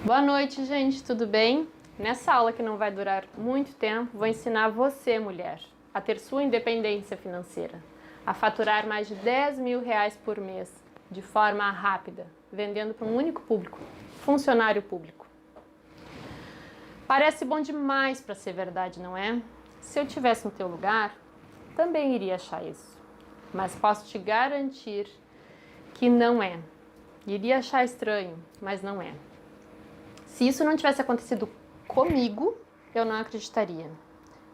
Boa noite, gente, tudo bem? Nessa aula que não vai durar muito tempo, vou ensinar você, mulher, a ter sua independência financeira, a faturar mais de 10 mil reais por mês, de forma rápida, vendendo para um único público, funcionário público. Parece bom demais para ser verdade, não é? Se eu tivesse no teu lugar, também iria achar isso, mas posso te garantir que não é. Iria achar estranho, mas não é. Se isso não tivesse acontecido comigo, eu não acreditaria.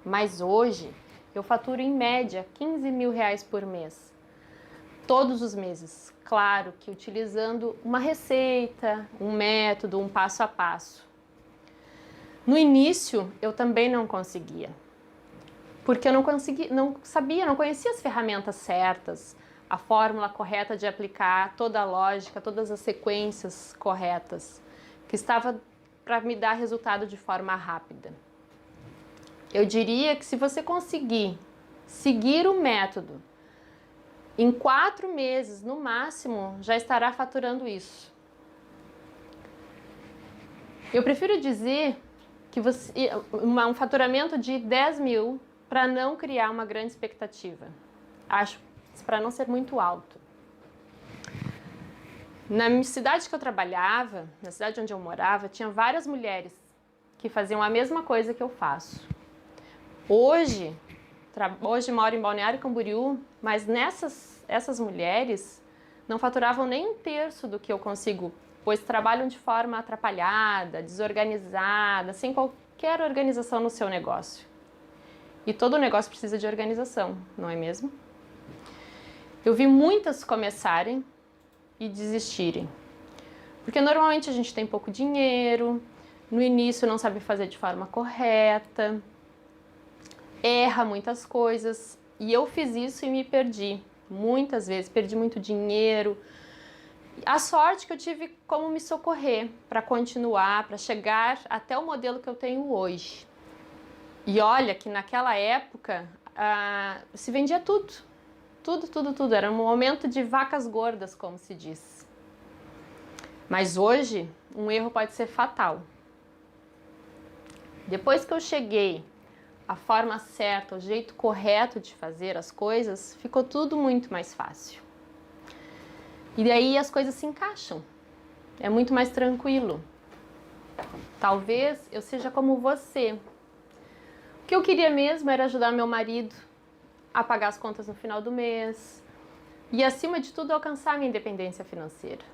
Mas hoje, eu faturo em média 15 mil reais por mês. Todos os meses. Claro que utilizando uma receita, um método, um passo a passo. No início, eu também não conseguia. Porque eu não sabia, não conhecia as ferramentas certas, a fórmula correta de aplicar, toda a lógica, todas as sequências corretas, que estava para me dar resultado de forma rápida. Eu diria que se você conseguir seguir o método, em 4 meses, no máximo, já estará faturando isso. Eu prefiro dizer que um faturamento de 10 mil para não criar uma grande expectativa. Acho para não ser muito alto. Na cidade que eu trabalhava, na cidade onde eu morava, tinha várias mulheres que faziam a mesma coisa que eu faço. Hoje moro em Balneário Camboriú, mas essas mulheres não faturavam nem 1/3 do que eu consigo, pois trabalham de forma atrapalhada, desorganizada, sem qualquer organização no seu negócio. E todo negócio precisa de organização, não é mesmo? Eu vi muitas começarem e desistirem. Porque normalmente a gente tem pouco dinheiro, no início não sabe fazer de forma correta, erra muitas coisas, e eu fiz isso e me perdi muitas vezes, perdi muito dinheiro. A sorte que eu tive como me socorrer para continuar, para chegar até o modelo que eu tenho hoje. E olha que naquela época se vendia tudo. Tudo. Era um momento de vacas gordas, como se diz. Mas hoje, um erro pode ser fatal. Depois que eu cheguei à forma certa, o jeito correto de fazer as coisas, ficou tudo muito mais fácil. E daí as coisas se encaixam. É muito mais tranquilo. Talvez eu seja como você. O que eu queria mesmo era ajudar meu marido a pagar as contas no final do mês e, acima de tudo, alcançar minha independência financeira.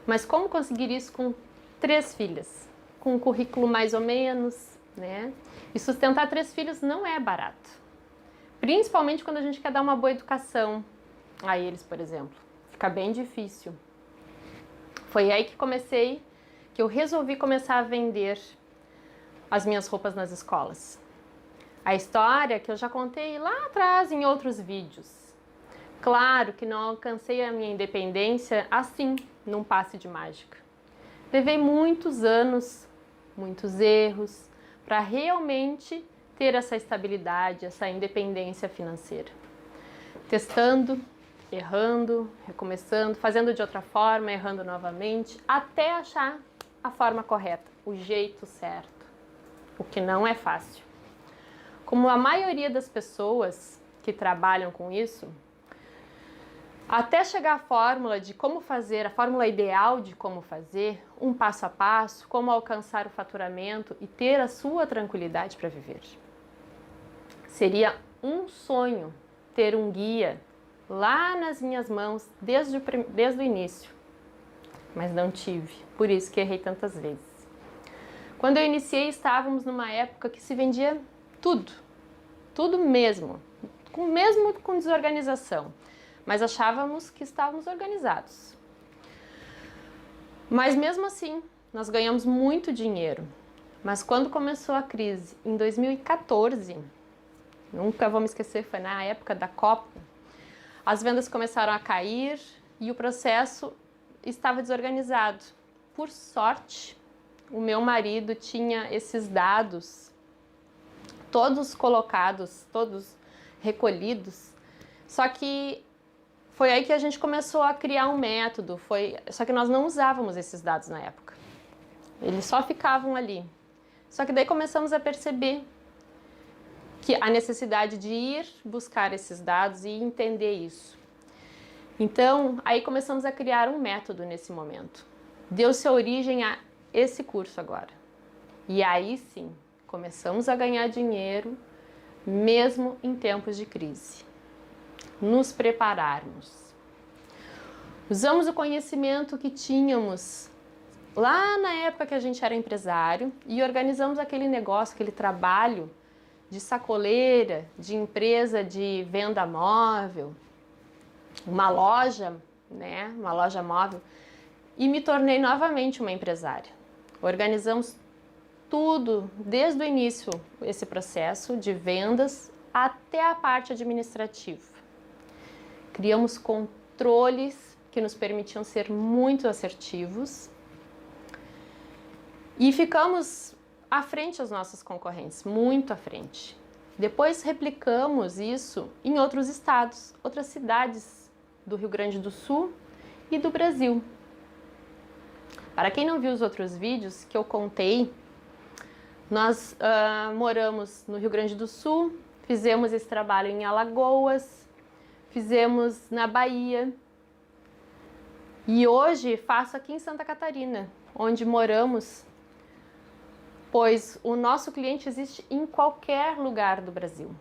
Mas como conseguir isso com 3 filhas? Com um currículo mais ou menos, né? E sustentar 3 filhos não é barato. Principalmente quando a gente quer dar uma boa educação a eles, por exemplo. Fica bem difícil. Foi aí que eu resolvi começar a vender as minhas roupas nas escolas. A história que eu já contei lá atrás em outros vídeos. Claro que não alcancei a minha independência assim, num passe de mágica. Levei muitos anos, muitos erros, para realmente ter essa estabilidade, essa independência financeira. Testando, errando, recomeçando, fazendo de outra forma, errando novamente, até achar a forma correta, o jeito certo, o que não é fácil. Como a maioria das pessoas que trabalham com isso, até chegar à fórmula de como fazer, a fórmula ideal de como fazer, um passo a passo, como alcançar o faturamento e ter a sua tranquilidade para viver. Seria um sonho ter um guia lá nas minhas mãos desde o início, mas não tive, por isso que errei tantas vezes. Quando eu iniciei, estávamos numa época que se vendia tudo mesmo com desorganização, mas achávamos que estávamos organizados. Mas mesmo assim, nós ganhamos muito dinheiro. Mas quando começou a crise, em 2014, nunca vou me esquecer, foi na época da Copa, as vendas começaram a cair e o processo estava desorganizado. Por sorte, o meu marido tinha esses dados todos colocados, todos recolhidos, só que foi aí que a gente começou a criar um método, só que nós não usávamos esses dados na época. Eles só ficavam ali. Só que daí começamos a perceber que a necessidade de ir buscar esses dados e entender isso. Então, aí começamos a criar um método nesse momento. Deu-se origem a esse curso agora. E aí sim, começamos a ganhar dinheiro, mesmo em tempos de crise. Nos prepararmos. Usamos o conhecimento que tínhamos lá na época que a gente era empresário e organizamos aquele negócio, aquele trabalho de sacoleira, de empresa de venda móvel, uma loja, né, uma loja móvel, e me tornei novamente uma empresária. Organizamos tudo, desde o início, esse processo de vendas até a parte administrativa. Criamos controles que nos permitiam ser muito assertivos e ficamos à frente dos nossos concorrentes, muito à frente. Depois replicamos isso em outros estados, outras cidades do Rio Grande do Sul e do Brasil. Para quem não viu os outros vídeos que eu contei, nós moramos no Rio Grande do Sul, fizemos esse trabalho em Alagoas, fizemos na Bahia e hoje faço aqui em Santa Catarina, onde moramos, pois o nosso cliente existe em qualquer lugar do Brasil.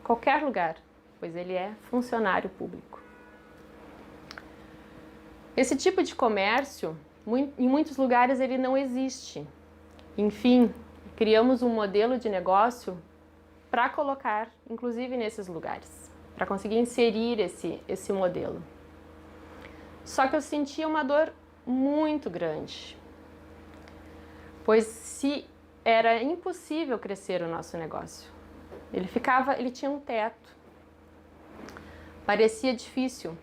Qualquer lugar, pois ele é funcionário público. Esse tipo de comércio, em muitos lugares ele não existe. Enfim, criamos um modelo de negócio para colocar, inclusive nesses lugares, para conseguir inserir esse modelo. Só que eu sentia uma dor muito grande, pois se era impossível crescer o nosso negócio. Ele tinha um teto, parecia difícil.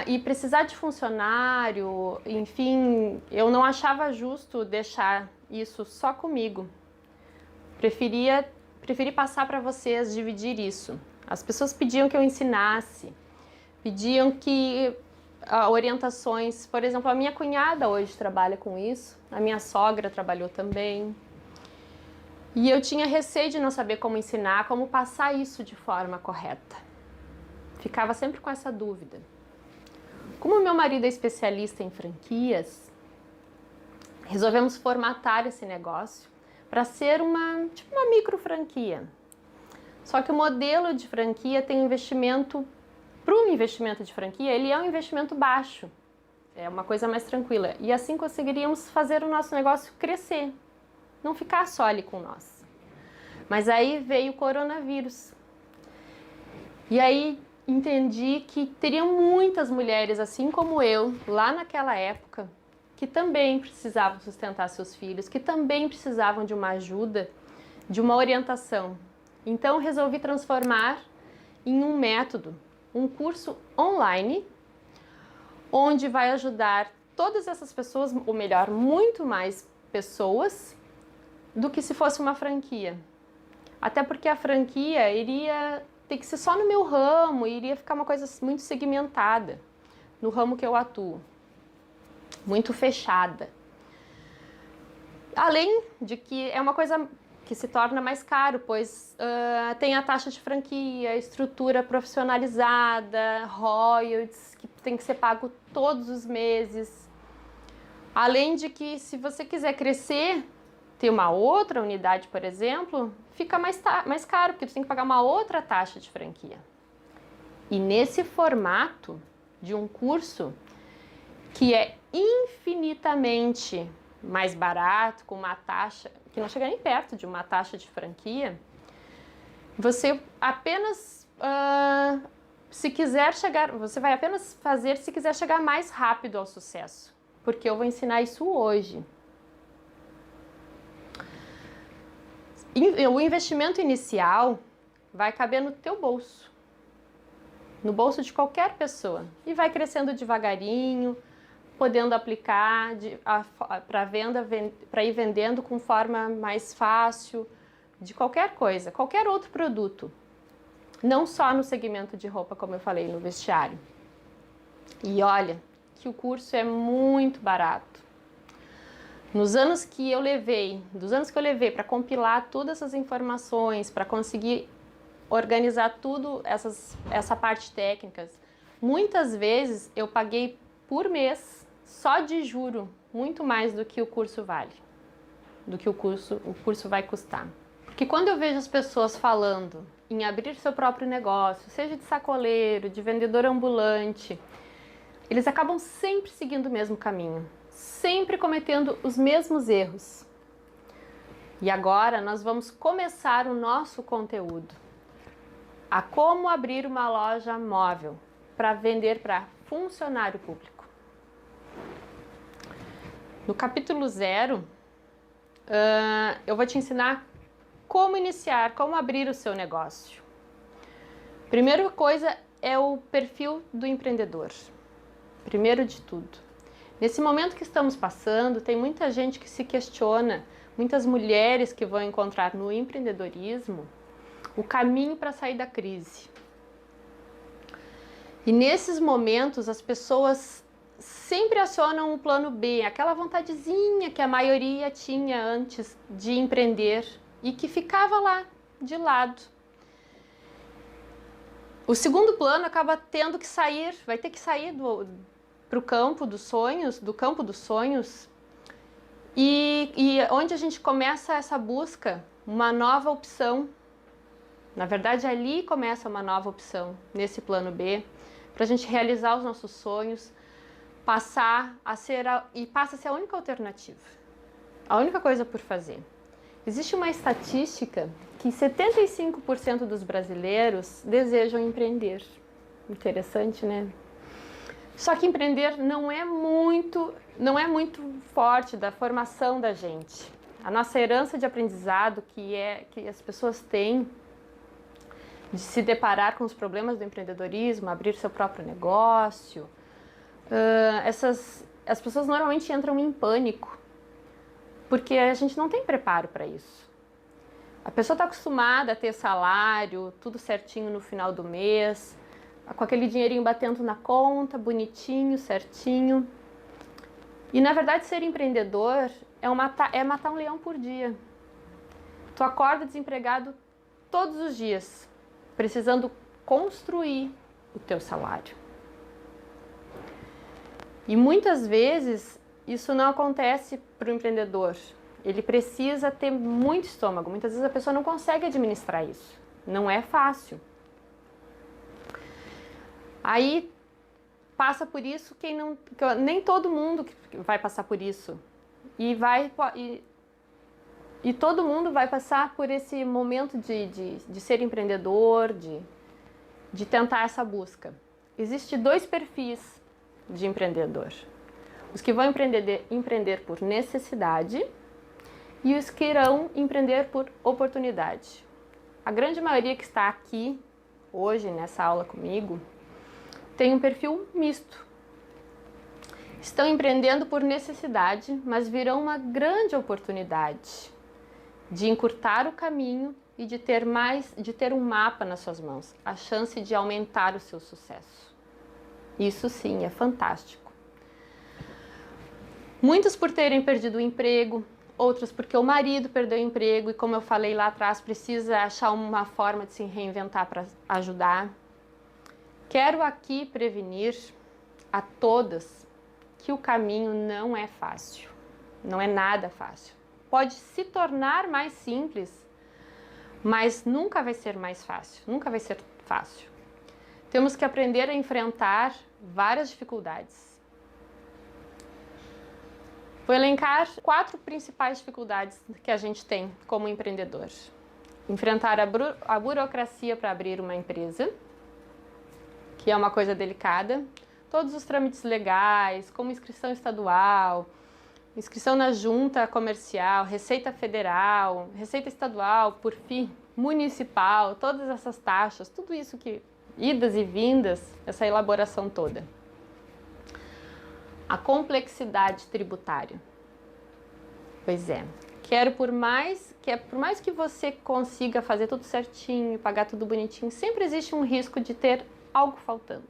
E precisar de funcionário, enfim, eu não achava justo deixar isso só comigo. Preferi passar para vocês, dividir isso. As pessoas pediam que eu ensinasse, pediam que orientações, por exemplo, a minha cunhada hoje trabalha com isso, a minha sogra trabalhou também. E eu tinha receio de não saber como ensinar, como passar isso de forma correta. Ficava sempre com essa dúvida. Como meu marido é especialista em franquias, resolvemos formatar esse negócio para ser uma micro franquia. Só que o modelo de franquia tem investimento, para um investimento de franquia, ele é um investimento baixo, é uma coisa mais tranquila. E assim conseguiríamos fazer o nosso negócio crescer, não ficar só ali com nós. Mas aí veio o coronavírus. E aí entendi que teriam muitas mulheres, assim como eu, lá naquela época, que também precisavam sustentar seus filhos, que também precisavam de uma ajuda, de uma orientação. Então resolvi transformar em um método, um curso online, onde vai ajudar todas essas pessoas, ou melhor, muito mais pessoas, do que se fosse uma franquia. Até porque a franquia iria ter que ser só no meu ramo, iria ficar uma coisa muito segmentada no ramo que eu atuo, muito fechada. Além de que é uma coisa que se torna mais caro, pois tem a taxa de franquia, estrutura profissionalizada, royalties, que tem que ser pago todos os meses. Além de que, se você quiser crescer, ter uma outra unidade, por exemplo, fica mais caro, porque você tem que pagar uma outra taxa de franquia. E nesse formato de um curso, que é infinitamente mais barato, com uma taxa que não chega nem perto de uma taxa de franquia, você apenas, se quiser chegar, você vai apenas fazer se quiser chegar mais rápido ao sucesso, porque eu vou ensinar isso hoje. O investimento inicial vai caber no teu bolso, no bolso de qualquer pessoa, e vai crescendo devagarinho, podendo aplicar para ir vendendo com forma mais fácil, de qualquer coisa, qualquer outro produto, não só no segmento de roupa, como eu falei, no vestiário. E olha que o curso é muito barato. Dos anos que eu levei para compilar todas essas informações, para conseguir organizar tudo, essa parte técnica, muitas vezes eu paguei por mês, só de juro, muito mais do que o curso vale, do que o curso vai custar. Porque quando eu vejo as pessoas falando em abrir seu próprio negócio, seja de sacoleiro, de vendedor ambulante, eles acabam sempre seguindo o mesmo caminho, sempre cometendo os mesmos erros. E agora nós vamos começar o nosso conteúdo. A como abrir uma loja móvel para vender para funcionário público. No capítulo 0, eu vou te ensinar como iniciar, como abrir o seu negócio. Primeira coisa é o perfil do empreendedor. Primeiro de tudo. Nesse momento que estamos passando, tem muita gente que se questiona, muitas mulheres que vão encontrar no empreendedorismo o caminho para sair da crise. E nesses momentos as pessoas sempre acionam o plano B, aquela vontadezinha que a maioria tinha antes de empreender e que ficava lá de lado. O segundo plano acaba tendo que sair, vai ter que sair para o campo dos sonhos, e onde a gente começa essa busca, uma nova opção. Na verdade, ali começa uma nova opção, nesse plano B, para a gente realizar os nossos sonhos, passa a ser a única alternativa, a única coisa por fazer. Existe uma estatística que 75% dos brasileiros desejam empreender. Interessante, né? Só que empreender não é muito forte da formação da gente. A nossa herança de aprendizado que as pessoas têm de se deparar com os problemas do empreendedorismo, abrir seu próprio negócio, as pessoas normalmente entram em pânico, porque a gente não tem preparo para isso. A pessoa está acostumada a ter salário, tudo certinho no final do mês, com aquele dinheirinho batendo na conta, bonitinho, certinho. E na verdade ser empreendedor é matar um leão por dia. Tu acorda desempregado todos os dias, precisando construir o teu salário. E muitas vezes isso não acontece para o empreendedor. Ele precisa ter muito estômago. Muitas vezes a pessoa não consegue administrar isso. Não é fácil. Aí passa por isso nem todo mundo vai passar por isso. E todo mundo vai passar por esse momento de ser empreendedor, de tentar essa busca. Existem 2 perfis de empreendedor. Os que vão empreender por necessidade e os que irão empreender por oportunidade. A grande maioria que está aqui hoje nessa aula comigo tem um perfil misto. Estão empreendendo por necessidade, mas virão uma grande oportunidade de encurtar o caminho e de ter um mapa nas suas mãos, a chance de aumentar o seu sucesso. Isso sim, é fantástico. Muitos por terem perdido o emprego, outros porque o marido perdeu o emprego e, como eu falei lá atrás, precisa achar uma forma de se reinventar para ajudar. Quero aqui prevenir a todas que o caminho não é fácil, não é nada fácil. Pode se tornar mais simples, mas nunca vai ser mais fácil, nunca vai ser fácil. Temos que aprender a enfrentar várias dificuldades. Vou elencar 4 principais dificuldades que a gente tem como empreendedor. Enfrentar a burocracia para abrir uma empresa, que é uma coisa delicada. Todos os trâmites legais, como inscrição estadual, inscrição na junta comercial, Receita Federal, Receita Estadual, por fim, municipal, todas essas taxas, tudo isso que idas e vindas, essa elaboração toda. A complexidade tributária. Pois é, por mais que você consiga fazer tudo certinho, pagar tudo bonitinho, sempre existe um risco de ter algo faltando.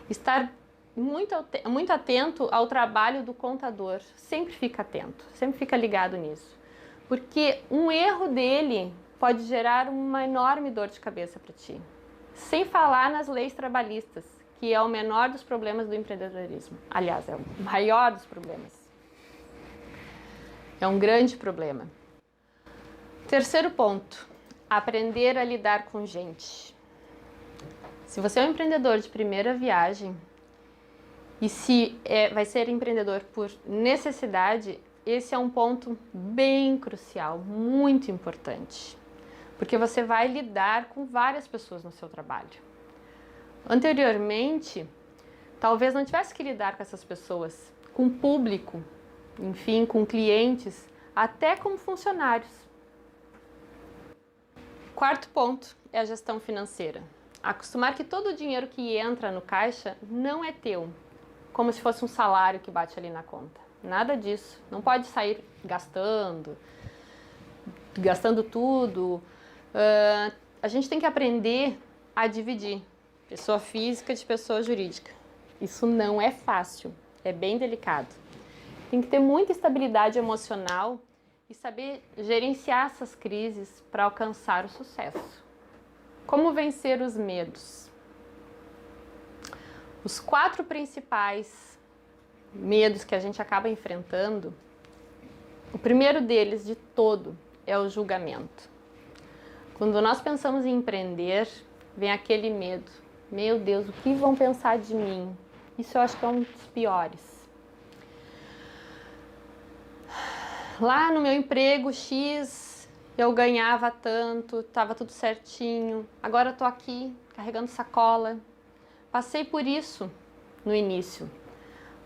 Estar muito atento ao trabalho do contador. Sempre fica atento, sempre fica ligado nisso. Porque um erro dele pode gerar uma enorme dor de cabeça para ti. Sem falar nas leis trabalhistas, que é o menor dos problemas do empreendedorismo. Aliás, é o maior dos problemas. É um grande problema. Terceiro ponto, aprender a lidar com gente. Se você é um empreendedor de primeira viagem e vai ser empreendedor por necessidade, esse é um ponto bem crucial, muito importante. Porque você vai lidar com várias pessoas no seu trabalho. Anteriormente, talvez não tivesse que lidar com essas pessoas, com público, enfim, com clientes, até como funcionários. Quarto ponto é a gestão financeira. Acostumar que todo o dinheiro que entra no caixa não é teu, como se fosse um salário que bate ali na conta. Nada disso. Não pode sair gastando tudo. A gente tem que aprender a dividir pessoa física de pessoa jurídica. Isso não é fácil, é bem delicado. Tem que ter muita estabilidade emocional e saber gerenciar essas crises para alcançar o sucesso. Como vencer os medos? Os 4 principais medos que a gente acaba enfrentando, o primeiro deles de todo é o julgamento. Quando nós pensamos em empreender, vem aquele medo. Meu Deus, o que vão pensar de mim? Isso eu acho que é um dos piores. Lá no meu emprego X, eu ganhava tanto, estava tudo certinho. Agora eu tô aqui carregando sacola. Passei por isso no início.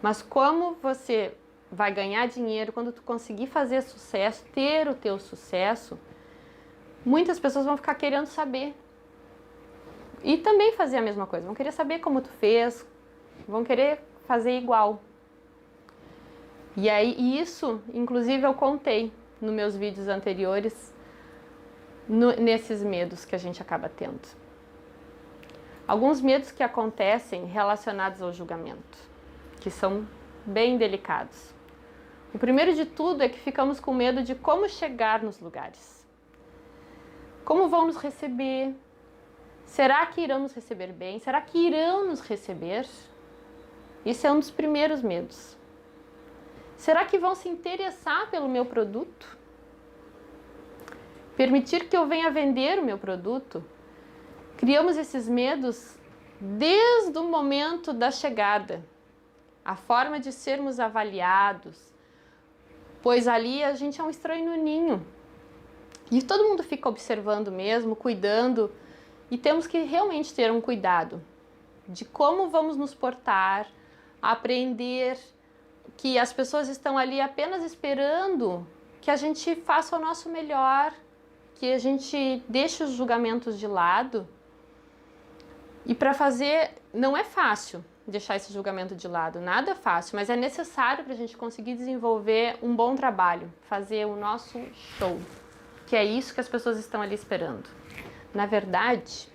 Mas como você vai ganhar dinheiro quando tu conseguir fazer sucesso, ter o teu sucesso, muitas pessoas vão ficar querendo saber. E também fazer a mesma coisa. Vão querer saber como tu fez, vão querer fazer igual. E aí, isso, inclusive, eu contei nos meus vídeos anteriores, nesses medos que a gente acaba tendo. Alguns medos que acontecem relacionados ao julgamento, que são bem delicados. O primeiro de tudo é que ficamos com medo de como chegar nos lugares. Como vão nos receber? Será que irão nos receber bem? Será que irão nos receber? Esse é um dos primeiros medos. Será que vão se interessar pelo meu produto? Permitir que eu venha vender o meu produto? Criamos esses medos desde o momento da chegada. A forma de sermos avaliados, pois ali a gente é um estranho no ninho. E todo mundo fica observando mesmo, cuidando, e temos que realmente ter um cuidado de como vamos nos portar, aprender que as pessoas estão ali apenas esperando que a gente faça o nosso melhor, que a gente deixe os julgamentos de lado. E para fazer, não é fácil deixar esse julgamento de lado, nada é fácil, mas é necessário para a gente conseguir desenvolver um bom trabalho, fazer o nosso show, que é isso que as pessoas estão ali esperando. Na verdade,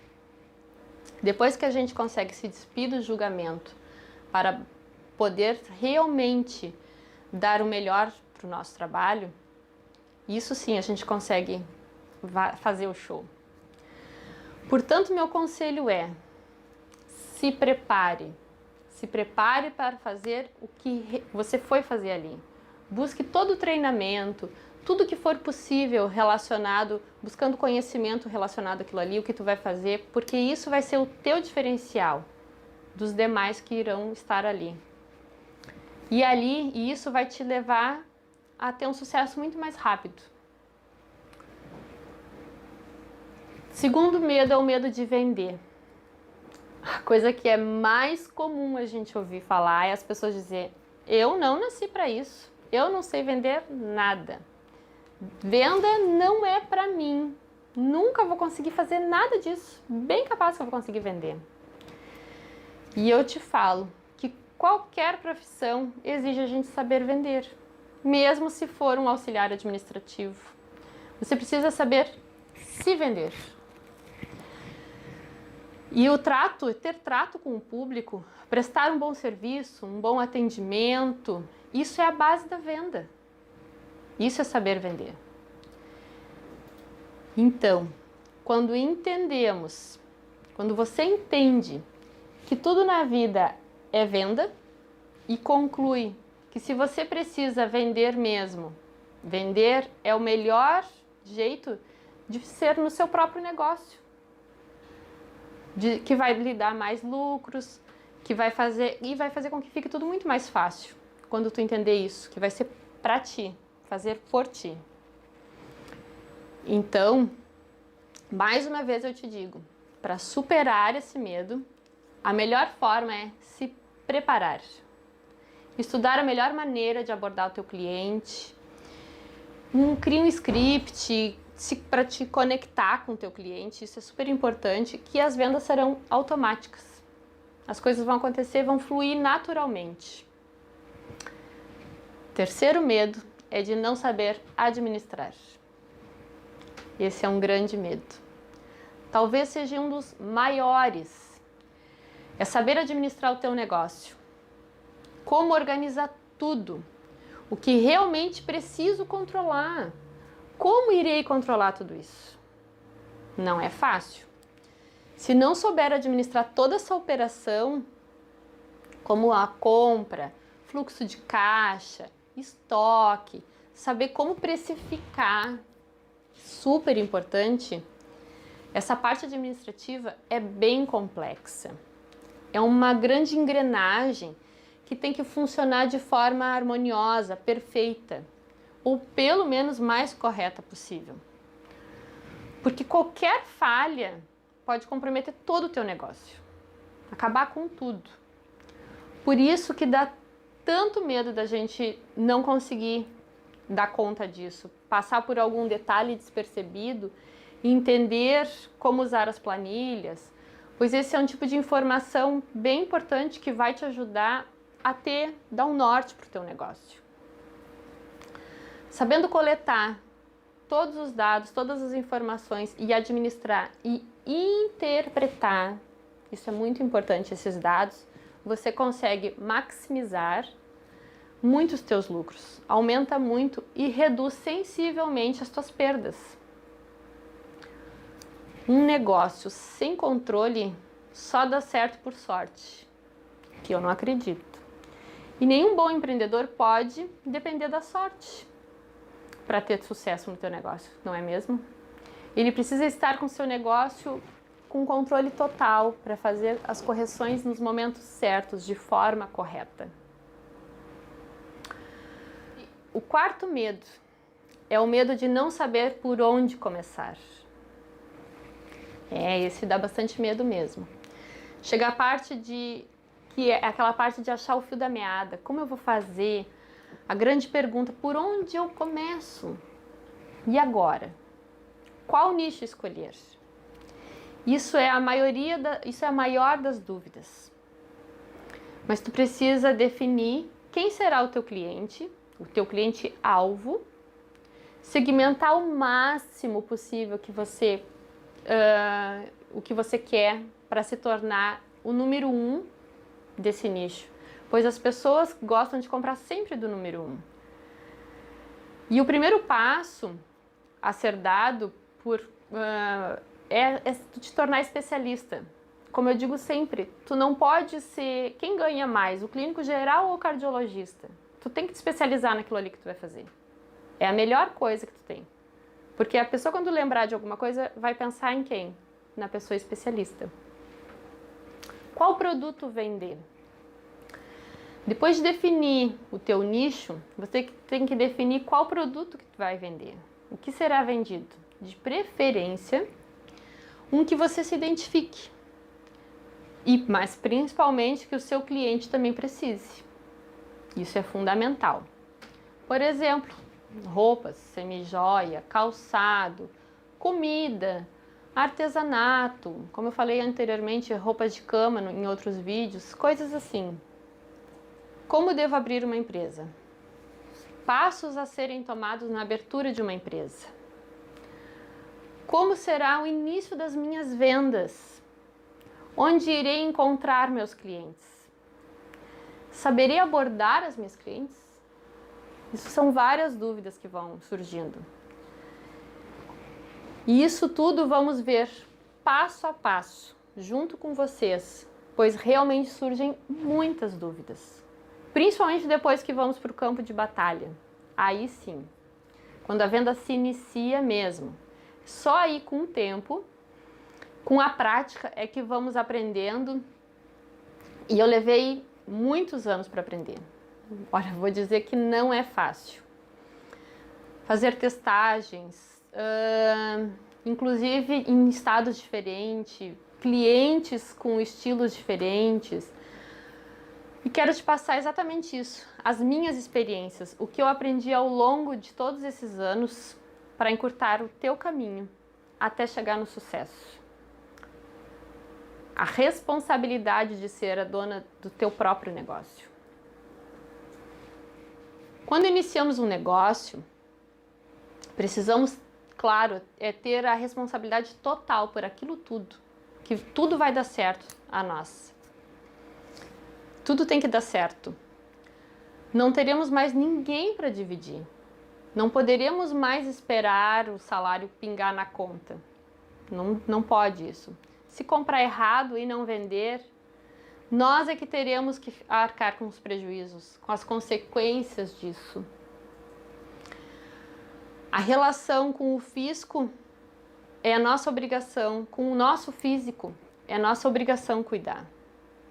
depois que a gente consegue se despir do julgamento para poder realmente dar o melhor para o nosso trabalho, isso sim a gente consegue fazer o show. Portanto, meu conselho é: se prepare para fazer o que você foi fazer ali. Busque todo o treinamento, tudo que for possível relacionado, buscando conhecimento relacionado àquilo ali, o que tu vai fazer, porque isso vai ser o teu diferencial dos demais que irão estar ali. E isso vai te levar a ter um sucesso muito mais rápido. Segundo medo é o medo de vender. A coisa que é mais comum a gente ouvir falar é as pessoas dizer: eu não nasci para isso, eu não sei vender nada. Venda não é para mim, nunca vou conseguir fazer nada disso, bem capaz que eu vou conseguir vender. E eu te falo que qualquer profissão exige a gente saber vender, mesmo se for um auxiliar administrativo. Você precisa saber se vender. E ter trato com o público, prestar um bom serviço, um bom atendimento, isso é a base da venda. Isso é saber vender. Então, quando você entende que tudo na vida é venda e conclui que se você precisa vender mesmo, vender é o melhor jeito de ser no seu próprio negócio. Que vai lhe dar mais lucros, que vai fazer com que fique tudo muito mais fácil. Quando tu entender isso, que vai ser para ti, fazer por ti. Então, mais uma vez eu te digo, para superar esse medo, a melhor forma é se preparar. Estudar a melhor maneira de abordar o teu cliente. Cria um script para te conectar com o teu cliente, isso é super importante, que as vendas serão automáticas. As coisas vão acontecer, vão fluir naturalmente. Terceiro medo é de não saber administrar. Esse é um grande medo. Talvez seja um dos maiores. É saber administrar o teu negócio. Como organizar tudo. O que realmente preciso controlar. Como irei controlar tudo isso? Não é fácil. Se não souber administrar toda essa operação, como a compra, fluxo de caixa, estoque, saber como precificar, super importante. Essa parte administrativa é bem complexa. É uma grande engrenagem que tem que funcionar de forma harmoniosa, perfeita, ou pelo menos mais correta possível. Porque qualquer falha pode comprometer todo o teu negócio, acabar com tudo. Por isso que dá tanto medo da gente não conseguir dar conta disso, passar por algum detalhe despercebido e entender como usar as planilhas, pois esse é um tipo de informação bem importante que vai te ajudar a dar um norte para o teu negócio. Sabendo coletar todos os dados, todas as informações e administrar e interpretar, isso é muito importante, esses dados, você consegue maximizar muito os teus lucros, aumenta muito e reduz sensivelmente as tuas perdas. Um negócio sem controle só dá certo por sorte, que eu não acredito. E nenhum bom empreendedor pode depender da sorte para ter sucesso no teu negócio, não é mesmo? Ele precisa estar com o seu negócio com controle total para fazer as correções nos momentos certos, de forma correta. O quarto medo é o medo de não saber por onde começar. Esse dá bastante medo mesmo. Chega a parte que é aquela parte de achar o fio da meada. Como eu vou fazer? A grande pergunta, por onde eu começo? E agora? Qual nicho escolher? Isso é a maior das dúvidas. Mas tu precisa definir quem será o teu cliente alvo, segmentar o máximo possível o que você quer para se tornar o número 1 desse nicho, pois as pessoas gostam de comprar sempre do número 1. E o primeiro passo a ser dado é tu te tornar especialista. Como eu digo sempre, tu não pode ser quem ganha mais, o clínico geral ou o cardiologista. Tu tem que te especializar naquilo ali que tu vai fazer. É a melhor coisa que tu tem. Porque a pessoa, quando lembrar de alguma coisa, vai pensar em quem? Na pessoa especialista. Qual produto vender? Depois de definir o teu nicho, você tem que definir qual produto que tu vai vender. O que será vendido? De preferência, um que você se identifique. Mas principalmente que o seu cliente também precise. Isso é fundamental. Por exemplo, roupas, semijoia, calçado, comida, artesanato, como eu falei anteriormente, roupas de cama em outros vídeos, coisas assim. Como devo abrir uma empresa? Passos a serem tomados na abertura de uma empresa. Como será o início das minhas vendas? Onde irei encontrar meus clientes? Saberei abordar as minhas clientes? Isso são várias dúvidas que vão surgindo. E isso tudo vamos ver passo a passo, junto com vocês, pois realmente surgem muitas dúvidas. Principalmente depois que vamos para o campo de batalha. Aí sim, quando a venda se inicia mesmo. Só aí com o tempo, com a prática, é que vamos aprendendo. E eu levei muitos anos para aprender. Olha, vou dizer que não é fácil. Fazer testagens, inclusive em estados diferentes, clientes com estilos diferentes. E quero te passar exatamente isso, as minhas experiências, o que eu aprendi ao longo de todos esses anos para encurtar o teu caminho até chegar no sucesso. A responsabilidade de ser a dona do teu próprio negócio. Quando iniciamos um negócio, precisamos, claro, ter a responsabilidade total por aquilo tudo, que tudo vai dar certo a nós. Tudo tem que dar certo. Não teremos mais ninguém para dividir. Não poderemos mais esperar o salário pingar na conta. Não pode isso. Se comprar errado e não vender, nós é que teremos que arcar com os prejuízos, com as consequências disso. A relação com o fisco é a nossa obrigação, com o nosso físico é a nossa obrigação cuidar.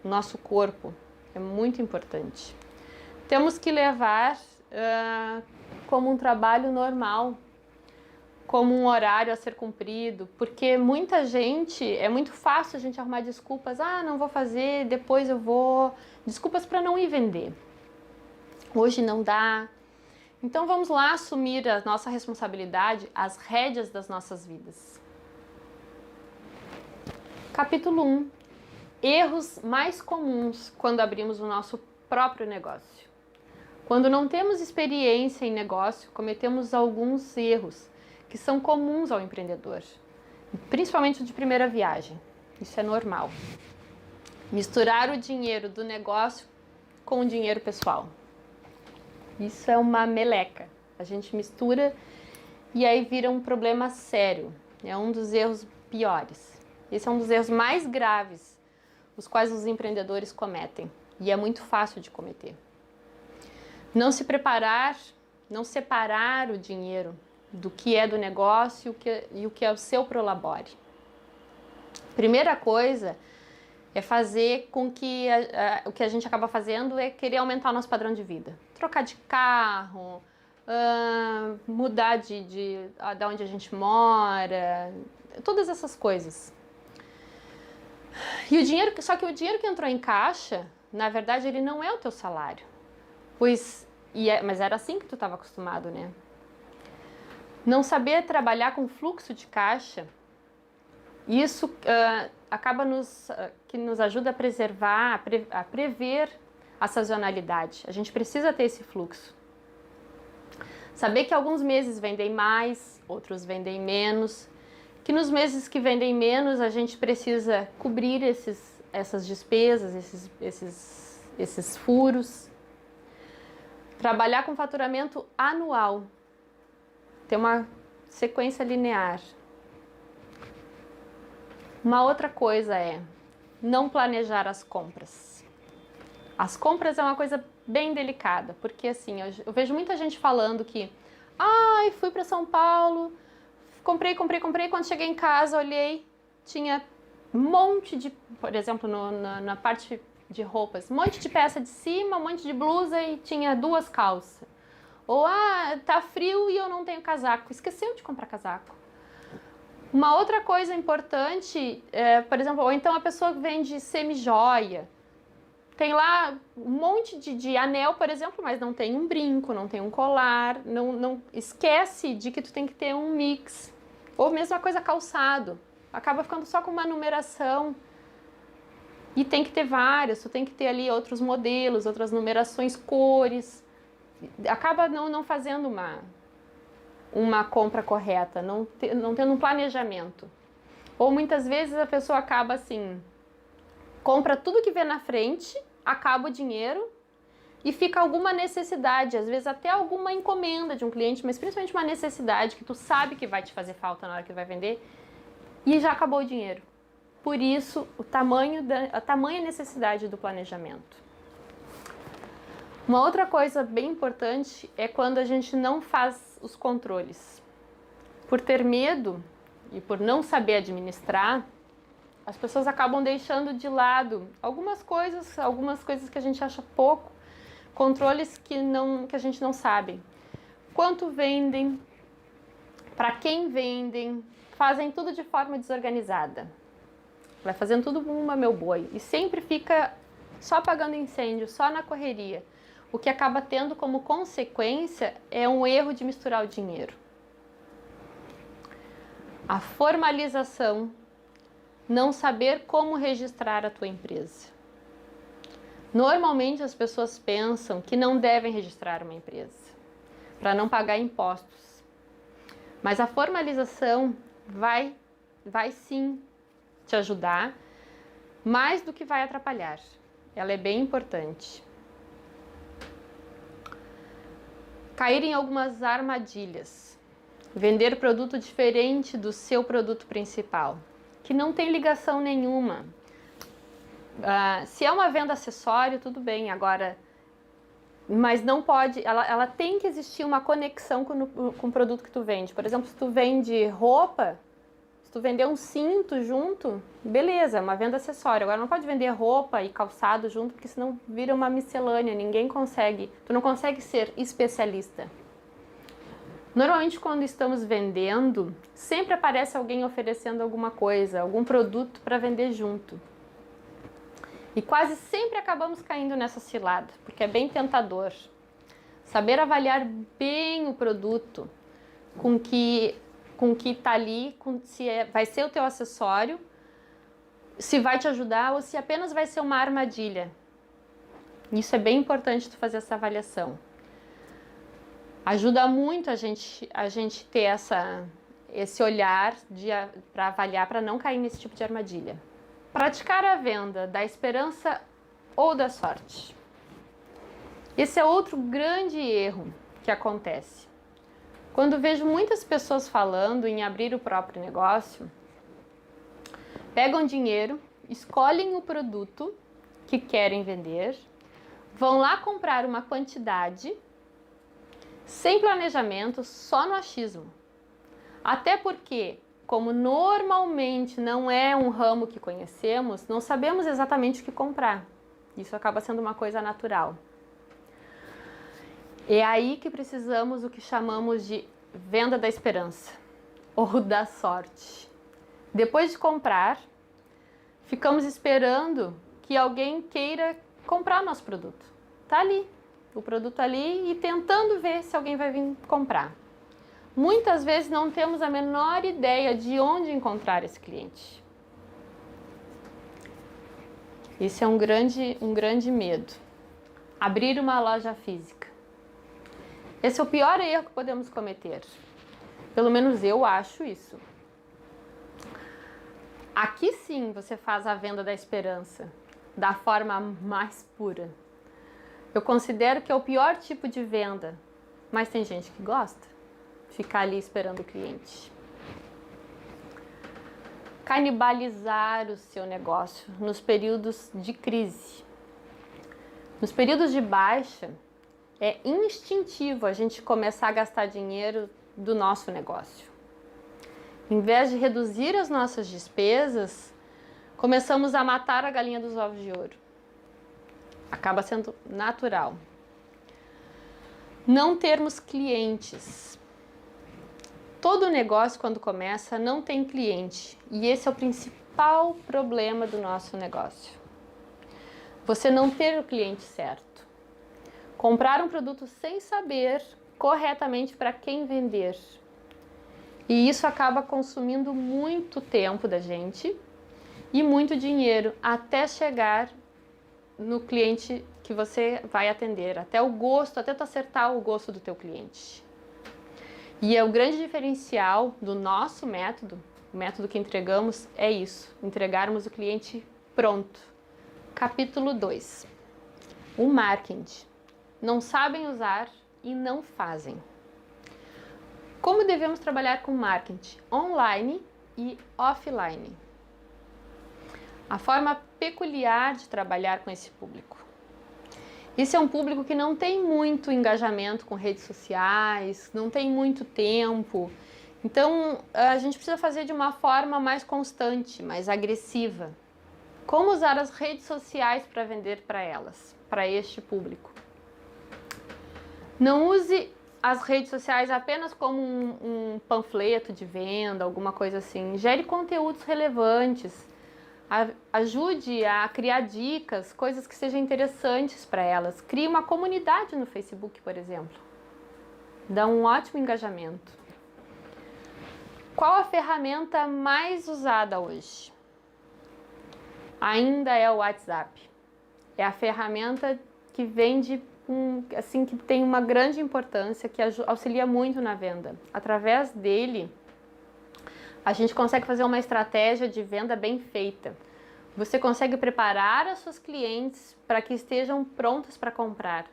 O nosso corpo é muito importante. Temos que levar como um trabalho normal, como um horário a ser cumprido, porque muita gente, é muito fácil a gente arrumar desculpas, não vou fazer, depois eu vou, desculpas para não ir vender. Hoje não dá. Então vamos lá assumir a nossa responsabilidade, as rédeas das nossas vidas. Capítulo 1. Erros mais comuns quando abrimos o nosso próprio negócio. Quando não temos experiência em negócio, cometemos alguns erros que são comuns ao empreendedor, principalmente de primeira viagem. Isso é normal. Misturar o dinheiro do negócio com o dinheiro pessoal. Isso é uma meleca. A gente mistura e aí vira um problema sério. É um dos erros piores. Esse é um dos erros mais graves, os quais os empreendedores cometem. E é muito fácil de cometer. Não se preparar, não separar o dinheiro do que é do negócio e o que é o seu prolabore. Primeira coisa é fazer com que o que a gente acaba fazendo é querer aumentar o nosso padrão de vida. Trocar de carro, mudar de onde a gente mora, todas essas coisas. E só que o dinheiro que entrou em caixa, na verdade, ele não é o teu salário. Mas era assim que tu estava acostumado, né? Não saber trabalhar com fluxo de caixa, isso acaba que nos ajuda a preservar, a prever a sazonalidade. A gente precisa ter esse fluxo. Saber que alguns meses vendem mais, outros vendem menos, que nos meses que vendem menos a gente precisa cobrir essas despesas, esses furos. Trabalhar com faturamento anual. Ter uma sequência linear. Uma outra coisa é não planejar as compras. As compras é uma coisa bem delicada, porque assim, eu vejo muita gente falando que fui para São Paulo, comprei, quando cheguei em casa, olhei, tinha um monte de, por exemplo, na parte de roupas, um monte de peça de cima, um monte de blusa e tinha 2 calças. Ou, tá frio e eu não tenho casaco. Esqueceu de comprar casaco. Uma outra coisa importante, por exemplo, ou então a pessoa que vende semi-joia. Tem lá um monte de anel, por exemplo, mas não tem um brinco, não tem um colar. Não esquece de que tu tem que ter um mix. Ou mesma coisa calçado. Acaba ficando só com uma numeração. E tem que ter várias, tu tem que ter ali outros modelos, outras numerações, cores. Acaba não fazendo uma compra correta, não tendo um planejamento. Ou muitas vezes a pessoa acaba assim, compra tudo que vê na frente, acaba o dinheiro e fica alguma necessidade, às vezes até alguma encomenda de um cliente, mas principalmente uma necessidade que tu sabe que vai te fazer falta na hora que vai vender e já acabou o dinheiro. Por isso, a tamanha necessidade do planejamento. Uma outra coisa bem importante é quando a gente não faz os controles. Por ter medo e por não saber administrar, as pessoas acabam deixando de lado algumas coisas que a gente acha pouco, controles que a gente não sabe. Quanto vendem, para quem vendem, fazem tudo de forma desorganizada. Vai fazendo tudo uma meu boi e sempre fica só apagando incêndio, só na correria. O que acaba tendo como consequência é um erro de misturar o dinheiro. A formalização, não saber como registrar a tua empresa. Normalmente as pessoas pensam que não devem registrar uma empresa para não pagar impostos. Mas a formalização vai sim te ajudar, mais do que vai atrapalhar. Ela é bem importante. Cair em algumas armadilhas. Vender produto diferente do seu produto principal, que não tem ligação nenhuma. Se é uma venda acessório, tudo bem, agora, mas não pode, ela tem que existir uma conexão com o produto que tu vende. Por exemplo, se tu vende roupa, se tu vender um cinto junto, beleza, é uma venda acessória. Agora não pode vender roupa e calçado junto, porque senão vira uma miscelânea, tu não consegue ser especialista. Normalmente quando estamos vendendo, sempre aparece alguém oferecendo alguma coisa, algum produto para vender junto. E quase sempre acabamos caindo nessa cilada, porque é bem tentador. Saber avaliar bem o produto, com que está ali, vai ser o teu acessório, se vai te ajudar ou se apenas vai ser uma armadilha. Isso é bem importante tu fazer essa avaliação. Ajuda muito a gente ter esse olhar para avaliar, para não cair nesse tipo de armadilha. Praticar a venda da esperança ou da sorte. Esse é outro grande erro que acontece. Quando vejo muitas pessoas falando em abrir o próprio negócio, pegam dinheiro, escolhem o produto que querem vender, vão lá comprar uma quantidade, sem planejamento, só no achismo. Até porque, como normalmente não é um ramo que conhecemos, não sabemos exatamente o que comprar. Isso acaba sendo uma coisa natural. É aí que precisamos o que chamamos de venda da esperança ou da sorte. Depois de comprar, ficamos esperando que alguém queira comprar nosso produto. Tá ali, o produto ali, e tentando ver se alguém vai vir comprar. Muitas vezes não temos a menor ideia de onde encontrar esse cliente. Esse é um grande medo. Abrir uma loja física. Esse é o pior erro que podemos cometer. Pelo menos eu acho isso. Aqui sim você faz a venda da esperança, da forma mais pura. Eu considero que é o pior tipo de venda, mas tem gente que gosta. Ficar ali esperando o cliente. Canibalizar o seu negócio nos períodos de crise. Nos períodos de baixa, é instintivo a gente começar a gastar dinheiro do nosso negócio. Em vez de reduzir as nossas despesas, começamos a matar a galinha dos ovos de ouro. Acaba sendo natural. Não termos clientes. Todo negócio, quando começa, não tem cliente. E esse é o principal problema do nosso negócio. Você não ter o cliente certo. Comprar um produto sem saber corretamente para quem vender. E isso acaba consumindo muito tempo da gente e muito dinheiro até chegar no cliente que você vai atender, até tu acertar o gosto do teu cliente. E é o grande diferencial do nosso método, o método que entregamos, é isso, entregarmos o cliente pronto, Capítulo 2. O marketing. Não sabem usar e não fazem. Como devemos trabalhar com marketing online e offline? A forma peculiar de trabalhar com esse público. Esse é um público que não tem muito engajamento com redes sociais, não tem muito tempo. Então, a gente precisa fazer de uma forma mais constante, mais agressiva. Como usar as redes sociais para vender para elas, para este público? Não use as redes sociais apenas como um panfleto de venda, alguma coisa assim. Gere conteúdos relevantes. Ajude a criar dicas, coisas que sejam interessantes para elas. Crie uma comunidade no Facebook, por exemplo. Dá um ótimo engajamento. Qual a ferramenta mais usada hoje? Ainda é o WhatsApp. É a ferramenta que vende, assim, que tem uma grande importância, que auxilia muito na venda. Através dele, a gente consegue fazer uma estratégia de venda bem feita. Você consegue preparar as suas clientes para que estejam prontas para comprar.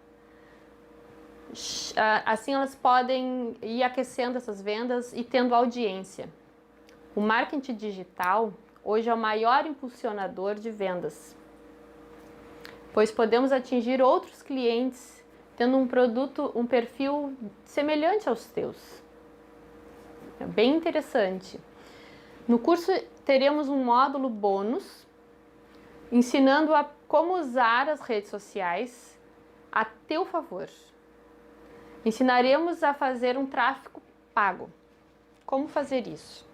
Assim elas podem ir aquecendo essas vendas e tendo audiência. O marketing digital hoje é o maior impulsionador de vendas, pois podemos atingir outros clientes tendo um produto, um perfil semelhante aos teus. É bem interessante. No curso teremos um módulo bônus ensinando a como usar as redes sociais a teu favor. Ensinaremos a fazer um tráfego pago. Como fazer isso?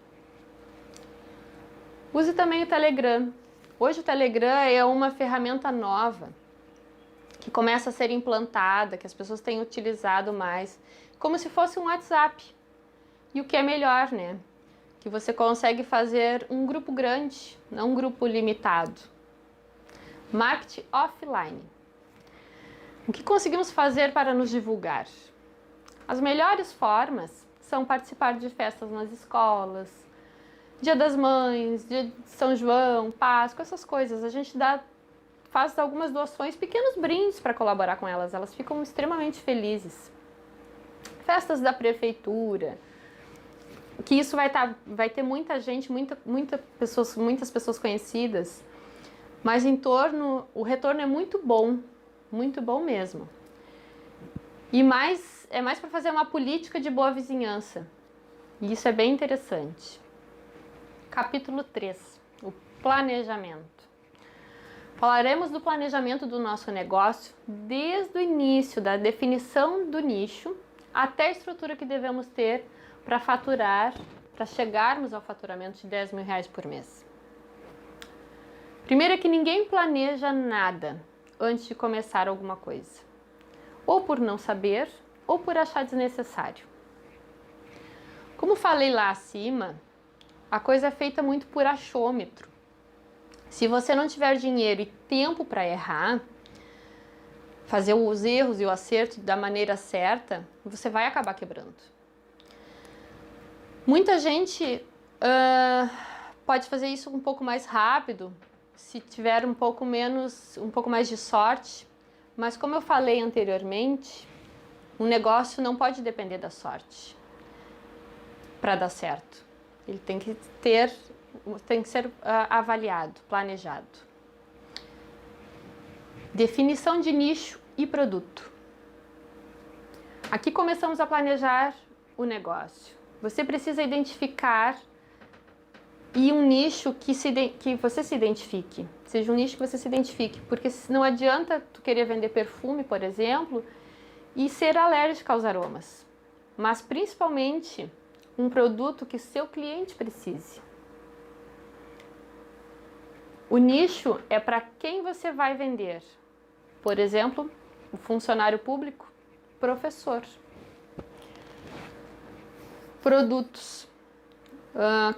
Use também o Telegram. Hoje o Telegram é uma ferramenta nova que começa a ser implantada, que as pessoas têm utilizado mais, como se fosse um WhatsApp. E o que é melhor, né? Que você consegue fazer um grupo grande, não um grupo limitado. Marketing offline. O que conseguimos fazer para nos divulgar? As melhores formas são participar de festas nas escolas, Dia das Mães, Dia de São João, Páscoa, essas coisas. A gente faz algumas doações, pequenos brindes para colaborar com elas. Elas ficam extremamente felizes. Festas da prefeitura, que isso vai ter muita gente, muitas pessoas conhecidas, mas o retorno é muito bom mesmo. E é mais para fazer uma política de boa vizinhança. E isso é bem interessante. Capítulo 3. O planejamento. Falaremos do planejamento do nosso negócio desde o início, da definição do nicho, até a estrutura que devemos ter para faturar, para chegarmos ao faturamento de R$10.000 por mês. Primeiro é que ninguém planeja nada antes de começar alguma coisa. Ou por não saber, ou por achar desnecessário. Como falei lá acima, a coisa é feita muito por achômetro. Se você não tiver dinheiro e tempo para errar, fazer os erros e o acerto da maneira certa, você vai acabar quebrando. Muita gente pode fazer isso um pouco mais rápido, se tiver um pouco mais de sorte, mas como eu falei anteriormente, um negócio não pode depender da sorte para dar certo. Ele tem que ser avaliado, planejado. Definição de nicho e produto. Aqui começamos a planejar o negócio. Você precisa identificar um nicho que você se identifique. Seja um nicho que você se identifique, porque não adianta tu querer vender perfume, por exemplo, e ser alérgico aos aromas. Mas principalmente um produto que seu cliente precise. O nicho é para quem você vai vender. Por exemplo, o funcionário público, professor. Produtos,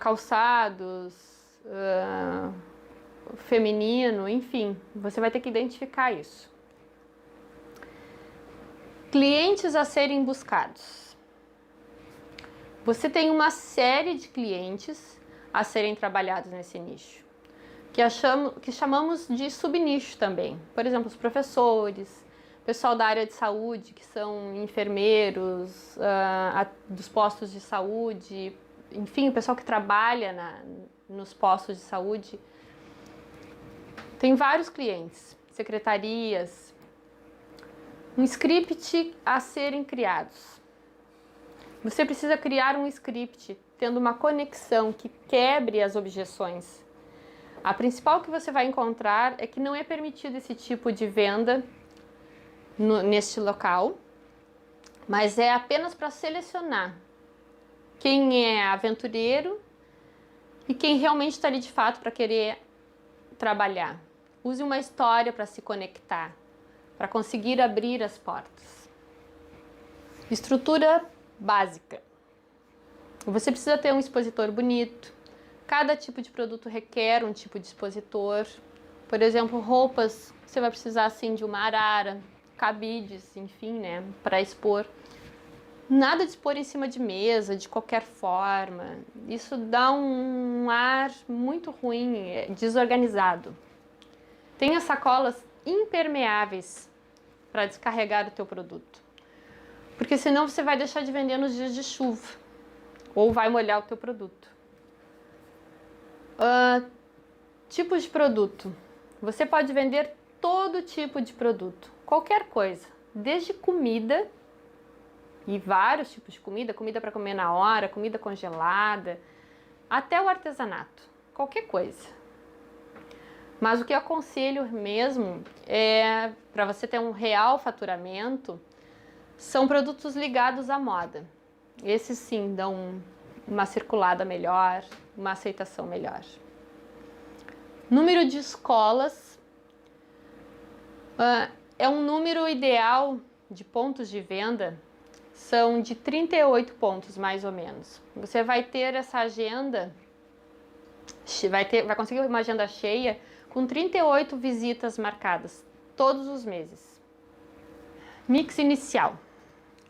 calçados, feminino, enfim, você vai ter que identificar isso. Clientes a serem buscados. Você tem uma série de clientes a serem trabalhados nesse nicho. que chamamos de subnicho também. Por exemplo, os professores, pessoal da área de saúde, que são enfermeiros, dos postos de saúde, enfim, o pessoal que trabalha nos postos de saúde. Tem vários clientes, secretarias, um script a serem criados. Você precisa criar um script tendo uma conexão que quebre as objeções. A principal que você vai encontrar é que não é permitido esse tipo de venda neste local, mas é apenas para selecionar quem é aventureiro e quem realmente está ali de fato para querer trabalhar. Use uma história para se conectar, para conseguir abrir as portas. Estrutura básica. Você precisa ter um expositor bonito. Cada tipo de produto requer um tipo de expositor. Por exemplo, roupas, você vai precisar assim de uma arara, cabides, enfim, né, para expor. Nada de expor em cima de mesa, de qualquer forma. Isso dá um ar muito ruim, desorganizado. Tenha sacolas impermeáveis para descarregar o teu produto. Porque senão você vai deixar de vender nos dias de chuva ou vai molhar o teu produto. Tipos de produto. Você pode vender todo tipo de produto, qualquer coisa, desde comida e vários tipos de comida para comer na hora, comida congelada, até o artesanato, qualquer coisa. Mas o que eu aconselho mesmo é, para você ter um real faturamento, são produtos ligados à moda. Esses sim dão uma circulada melhor, uma aceitação melhor. Número de escolas é um número ideal de pontos de venda, são de 38 pontos mais ou menos. Você vai ter essa agenda, vai conseguir uma agenda cheia com 38 visitas marcadas todos os meses. Mix inicial.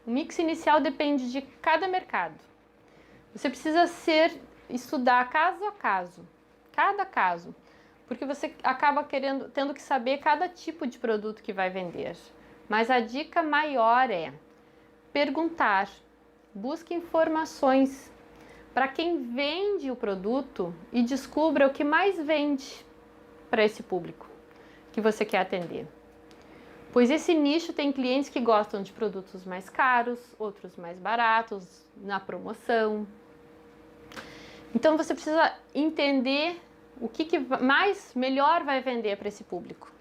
O mix inicial depende de cada mercado. Você precisa estudar caso a caso, cada caso, porque você acaba tendo que saber cada tipo de produto que vai vender. Mas a dica maior é perguntar, busque informações para quem vende o produto e descubra o que mais vende para esse público que você quer atender. Pois esse nicho tem clientes que gostam de produtos mais caros, outros mais baratos, na promoção. Então você precisa entender o que melhor vai vender para esse público.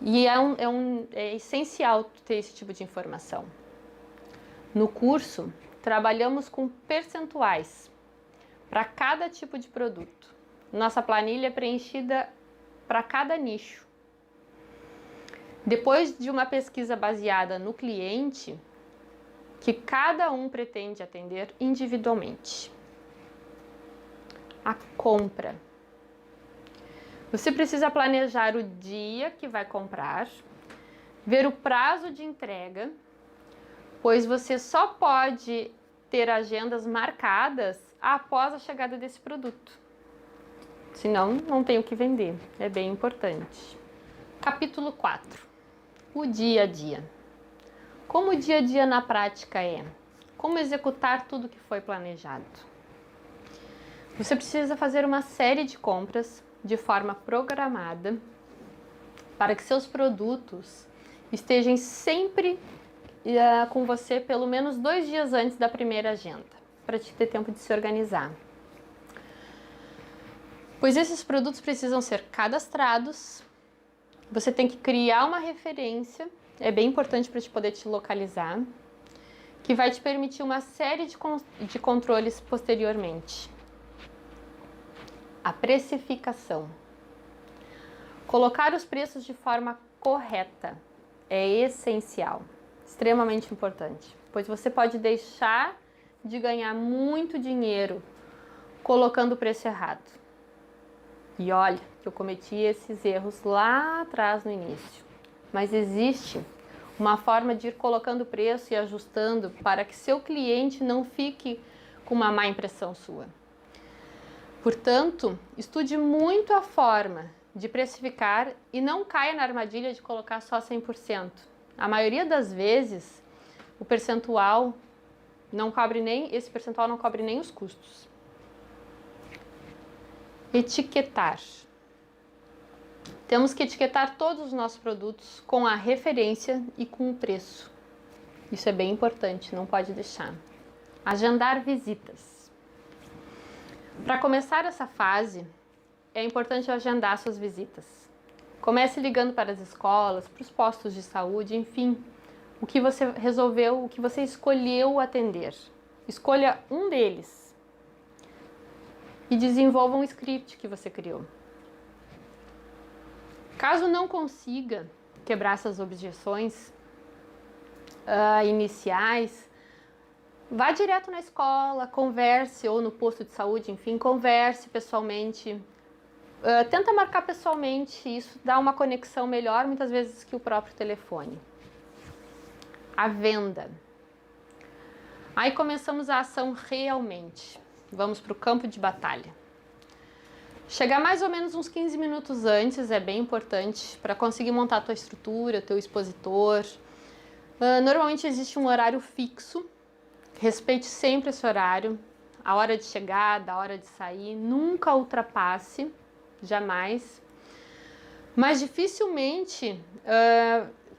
E é essencial ter esse tipo de informação. No curso, trabalhamos com percentuais para cada tipo de produto. Nossa planilha é preenchida para cada nicho. Depois de uma pesquisa baseada no cliente, que cada um pretende atender individualmente. A compra. Você precisa planejar o dia que vai comprar, ver o prazo de entrega, pois você só pode ter agendas marcadas após a chegada desse produto. Senão, não tem o que vender. É bem importante. Capítulo 4. O dia a dia. Como o dia a dia na prática é? Como executar tudo que foi planejado? Você precisa fazer uma série de compras de forma programada para que seus produtos estejam sempre com você pelo menos 2 dias antes da primeira agenda, para te ter tempo de se organizar. Pois esses produtos precisam ser cadastrados, você tem que criar uma referência, é bem importante para te poder te localizar, que vai te permitir uma série de controles posteriormente. A precificação. Colocar os preços de forma correta é essencial, extremamente importante, pois você pode deixar de ganhar muito dinheiro colocando o preço errado. E olha, que eu cometi esses erros lá atrás no início. Mas existe uma forma de ir colocando o preço e ajustando para que seu cliente não fique com uma má impressão sua. Portanto, estude muito a forma de precificar e não caia na armadilha de colocar só 100%. A maioria das vezes, o percentual não cobre nem, esse percentual não cobre nem os custos. Etiquetar. Temos que etiquetar todos os nossos produtos com a referência e com o preço. Isso é bem importante, não pode deixar. Agendar visitas. Para começar essa fase, é importante agendar suas visitas. Comece ligando para as escolas, para os postos de saúde, enfim, o que você resolveu, o que você escolheu atender. Escolha um deles e desenvolva um script que você criou. Caso não consiga quebrar essas objeções iniciais, vá direto na escola, converse, ou no posto de saúde, enfim, converse pessoalmente. Tenta marcar pessoalmente, isso dá uma conexão melhor, muitas vezes, que o próprio telefone. A venda. Aí começamos a ação realmente. Vamos para o campo de batalha. Chegar mais ou menos uns 15 minutos antes é bem importante para conseguir montar a tua estrutura, teu expositor. Normalmente existe um horário fixo. Respeite sempre esse horário. A hora de chegada, a hora de sair, nunca ultrapasse. Jamais. Mas dificilmente,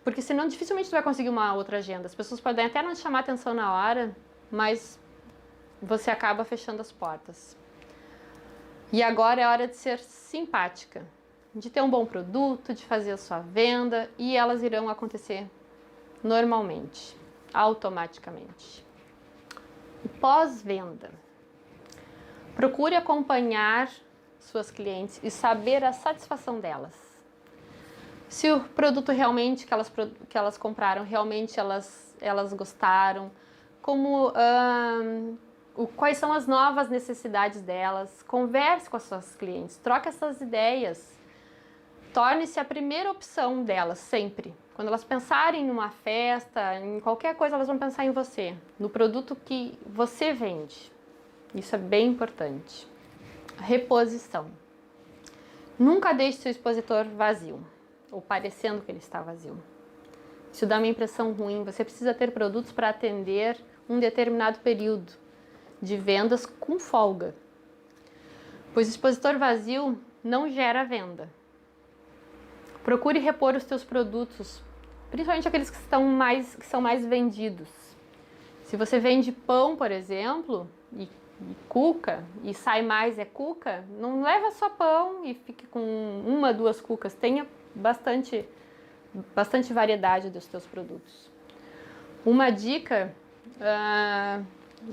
porque senão dificilmente tu vai conseguir uma outra agenda. As pessoas podem até não te chamar atenção na hora, mas você acaba fechando as portas. E agora é hora de ser simpática, de ter um bom produto, de fazer a sua venda, e elas irão acontecer normalmente, automaticamente. Pós-venda. Procure acompanhar suas clientes e saber a satisfação delas. Se o produto realmente que elas compraram, realmente elas gostaram, quais são as novas necessidades delas. Converse com as suas clientes, troque essas ideias. Torne-se a primeira opção delas, sempre. Quando elas pensarem numa festa, em qualquer coisa, elas vão pensar em você, no produto que você vende. Isso é bem importante. Reposição. Nunca deixe seu expositor vazio, ou parecendo que ele está vazio. Isso dá uma impressão ruim. Você precisa ter produtos para atender um determinado período de vendas com folga. Pois o expositor vazio não gera venda. Procure repor os teus produtos, principalmente aqueles que são mais vendidos. Se você vende pão, por exemplo, e cuca, e sai mais cuca, não leva só pão e fique com 1, 2 cucas. Tenha bastante variedade dos teus produtos. Uma dica,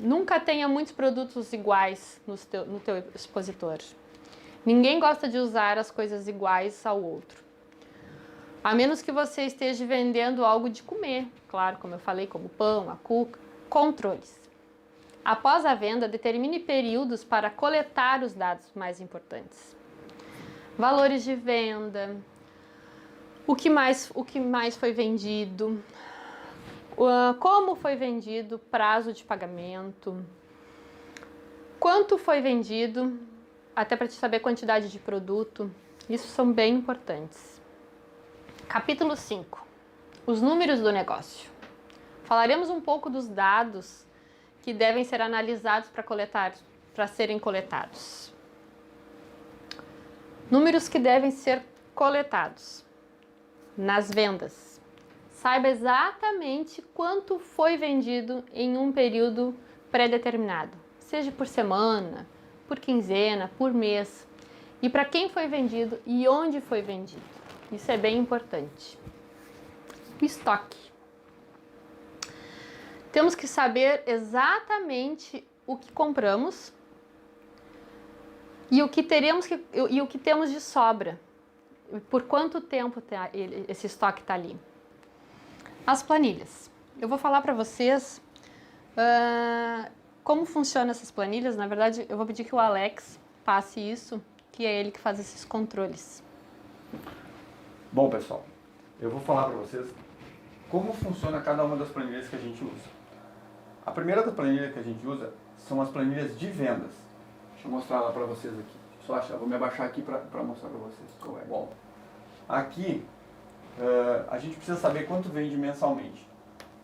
nunca tenha muitos produtos iguais no teu expositor. Ninguém gosta de usar as coisas iguais ao outro. A menos que você esteja vendendo algo de comer, claro, como eu falei, como pão, a cuca. Controles. Após a venda, determine períodos para coletar os dados mais importantes. Valores de venda, o que mais foi vendido, como foi vendido, prazo de pagamento, quanto foi vendido, até para te saber a quantidade de produto. Isso são bem importantes. Capítulo 5. Os números do negócio. Falaremos um pouco dos dados que devem ser analisados para serem coletados. Números que devem ser coletados nas vendas. Saiba exatamente quanto foi vendido em um período pré-determinado, seja por semana, por quinzena, por mês, e para quem foi vendido e onde foi vendido. Isso é bem importante. O estoque. Temos que saber exatamente o que compramos e o que temos de sobra. Por quanto tempo esse estoque está ali. As planilhas. Eu vou falar para vocês como funcionam essas planilhas. Na verdade, eu vou pedir que o Alex passe isso, que é ele que faz esses controles. Bom, pessoal, eu vou falar para vocês como funciona cada uma das planilhas que a gente usa. A primeira das planilhas que a gente usa são as planilhas de vendas. Deixa eu mostrar ela para vocês aqui. Só achar, vou me abaixar aqui para mostrar para vocês qual é. Bom, aqui a gente precisa saber quanto vende mensalmente,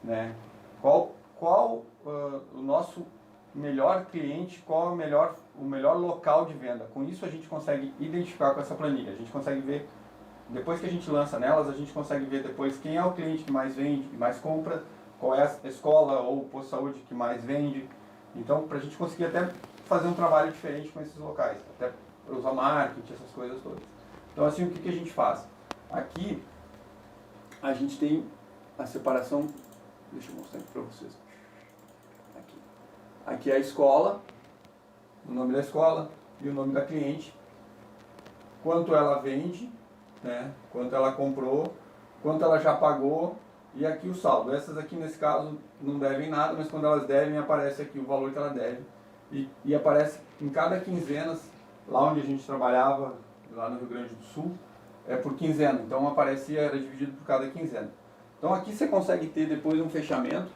né? Qual o nosso melhor cliente, qual é o melhor local de venda. Com isso a gente consegue identificar com essa planilha. A gente consegue ver, depois que a gente lança nelas, a gente consegue ver depois quem é o cliente que mais vende, que mais compra, qual é a escola ou o posto de saúde que mais vende. Então, para a gente conseguir até fazer um trabalho diferente com esses locais, até para usar marketing, essas coisas todas. Então, assim, o que a gente faz? Aqui, a gente tem a separação, deixa eu mostrar aqui para vocês. Aqui é a escola, o nome da escola e o nome da cliente, quanto ela vende, né, quanto ela comprou, quanto ela já pagou e aqui o saldo. Essas aqui nesse caso não devem nada, mas quando elas devem aparece aqui o valor que ela deve e aparece em cada quinzena, lá onde a gente trabalhava, lá no Rio Grande do Sul, é por quinzena, então aparecia, era dividido por cada quinzena. Então aqui você consegue ter depois um fechamento,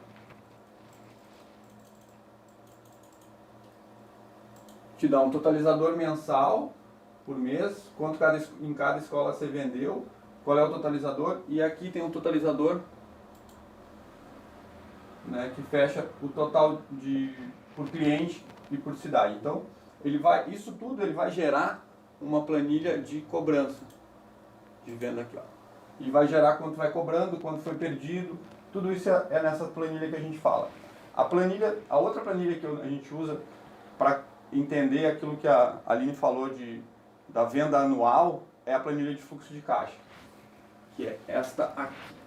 te dá um totalizador mensal por mês, quanto em cada escola você vendeu, qual é o totalizador, e aqui tem um totalizador, né, que fecha o total por cliente e por cidade. Então, isso tudo ele vai gerar uma planilha de cobrança de venda aqui, ó. E vai gerar quanto vai cobrando, quanto foi perdido, tudo isso é nessa planilha que a gente fala. A outra planilha que a gente usa para entender aquilo que a Aline falou da venda anual é a planilha de fluxo de caixa, que é esta aqui.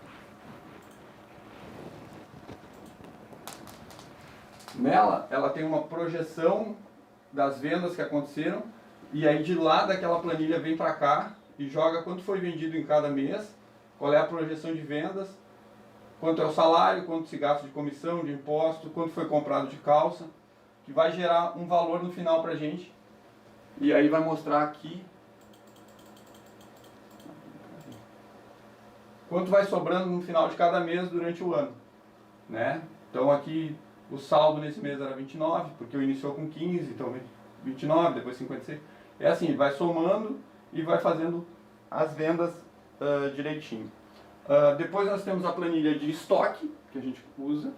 Nela, ela tem uma projeção das vendas que aconteceram e aí de lá daquela planilha vem para cá e joga quanto foi vendido em cada mês, qual é a projeção de vendas, quanto é o salário, quanto se gasta de comissão, de imposto, quanto foi comprado de calça, que vai gerar um valor no final para a gente. E aí vai mostrar aqui quanto vai sobrando no final de cada mês durante o ano, né? Então aqui o saldo nesse mês era 29, porque eu iniciou com 15, então 29, depois 56. É assim, vai somando e vai fazendo as vendas direitinho. Depois nós temos a planilha de estoque, que a gente usa.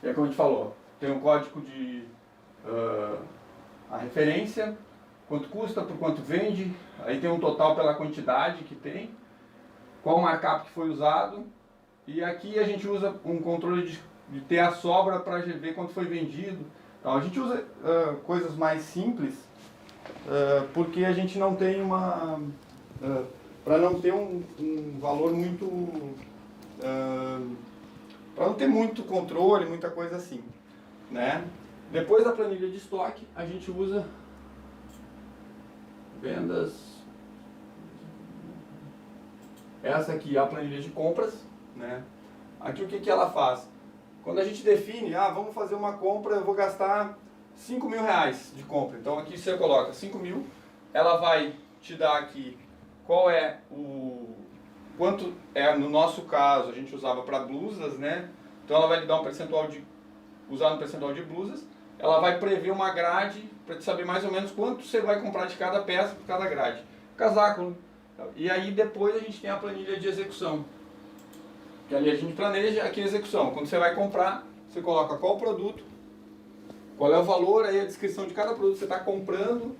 E é como a gente falou, tem um código de a referência, quanto custa, por quanto vende, aí tem um total pela quantidade que tem, qual o markup que foi usado, e aqui a gente usa um controle de ter a sobra para ver quanto foi vendido. Então a gente usa coisas mais simples, porque a gente não tem para não ter um valor muito... para não ter muito controle, muita coisa assim, né? Depois da planilha de estoque, a gente usa vendas. Essa aqui é a planilha de compras, né? Aqui o que ela faz? Quando a gente define, vamos fazer uma compra, eu vou gastar 5 mil reais de compra. Então aqui você coloca 5 mil, ela vai te dar aqui qual é quanto é, no nosso caso, a gente usava para blusas, né? Então ela vai lhe dar um percentual usar um percentual de blusas, ela vai prever uma grade para te saber mais ou menos quanto você vai comprar de cada peça por cada grade. Casaco. E aí depois a gente tem a planilha de execução. Que ali a gente planeja, aqui a execução. Quando você vai comprar, você coloca qual produto, qual é o valor, aí a descrição de cada produto que você está comprando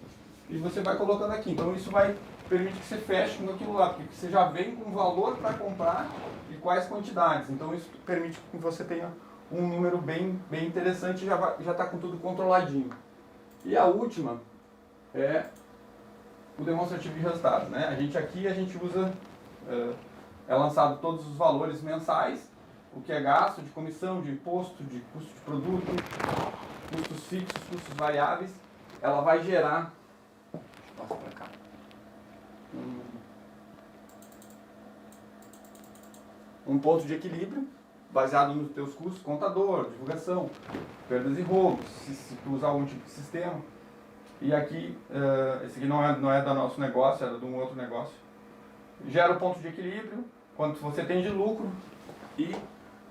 e você vai colocando aqui. Então isso vai permite que você feche com aquilo lá, porque você já vem com o valor para comprar e quais quantidades. Então isso permite que você tenha um número bem interessante e já está com tudo controladinho. E a última é o demonstrativo de resultados, né? A gente usa, é lançado todos os valores mensais, o que é gasto de comissão, de imposto, de custo de produto, custos fixos, custos variáveis. Ela vai gerar, deixa eu passar para cá, um ponto de equilíbrio baseado nos teus custos, contador, divulgação, perdas e roubos, se tu usar algum tipo de sistema. E aqui, esse aqui não é do nosso negócio, é de um outro negócio. Gera o ponto de equilíbrio, quanto você tem de lucro e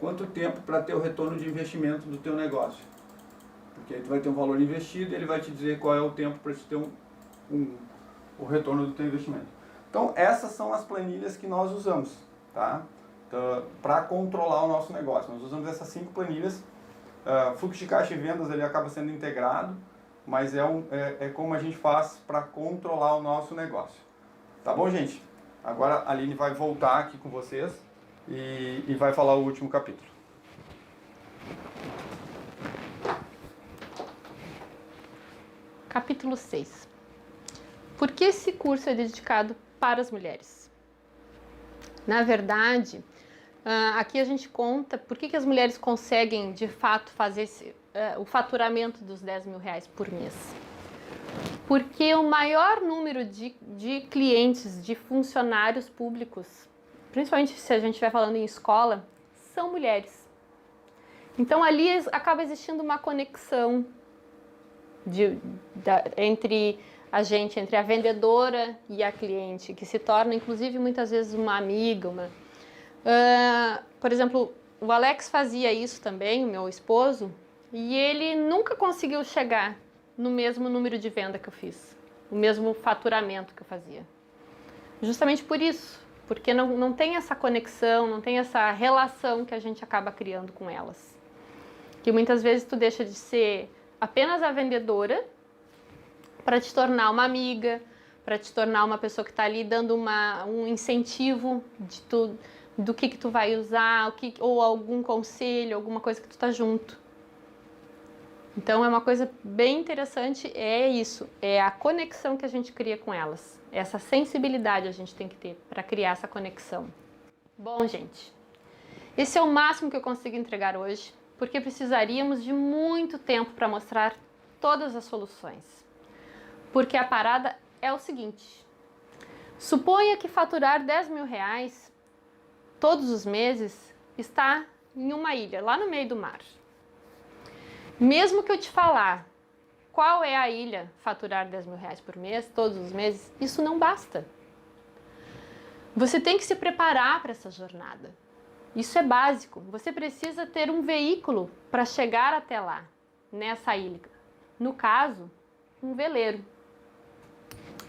quanto tempo para ter o retorno de investimento do teu negócio. Porque aí tu vai ter um valor investido e ele vai te dizer qual é o tempo para te ter o retorno do teu investimento. Então essas são as planilhas que nós usamos, tá? Então, para controlar o nosso negócio. Nós usamos essas 5 planilhas. Fluxo de caixa e vendas ele acaba sendo integrado, mas é como a gente faz para controlar o nosso negócio. Tá bom, gente? Agora a Aline vai voltar aqui com vocês e vai falar o último capítulo. Capítulo 6. Por que esse curso é dedicado para as mulheres? Na verdade, aqui a gente conta por que as mulheres conseguem, de fato, fazer o faturamento dos 10 mil reais por mês. Porque o maior número de clientes, de funcionários públicos, principalmente se a gente estiver falando em escola, são mulheres. Então ali acaba existindo uma conexão entre a vendedora e a cliente, que se torna inclusive muitas vezes uma amiga. Por exemplo, o Alex fazia isso também, o meu esposo, e ele nunca conseguiu chegar no mesmo número de venda que eu fiz, o mesmo faturamento que eu fazia. Justamente por isso, porque não tem essa conexão, não tem essa relação que a gente acaba criando com elas. Que muitas vezes tu deixa de ser apenas a vendedora para te tornar uma amiga, para te tornar uma pessoa que está ali dando um incentivo do que tu vai usar, ou algum conselho, alguma coisa que tu tá junto. Então é uma coisa bem interessante, é isso, é a conexão que a gente cria com elas. Essa sensibilidade a gente tem que ter para criar essa conexão. Bom, gente, esse é o máximo que eu consigo entregar hoje, porque precisaríamos de muito tempo para mostrar todas as soluções. Porque a parada é o seguinte: suponha que faturar 10 mil reais todos os meses está em uma ilha, lá no meio do mar. Mesmo que eu te falar qual é a ilha, faturar 10 mil reais por mês, todos os meses, isso não basta. Você tem que se preparar para essa jornada. Isso é básico. Você precisa ter um veículo para chegar até lá, nessa ilha. No caso, um veleiro.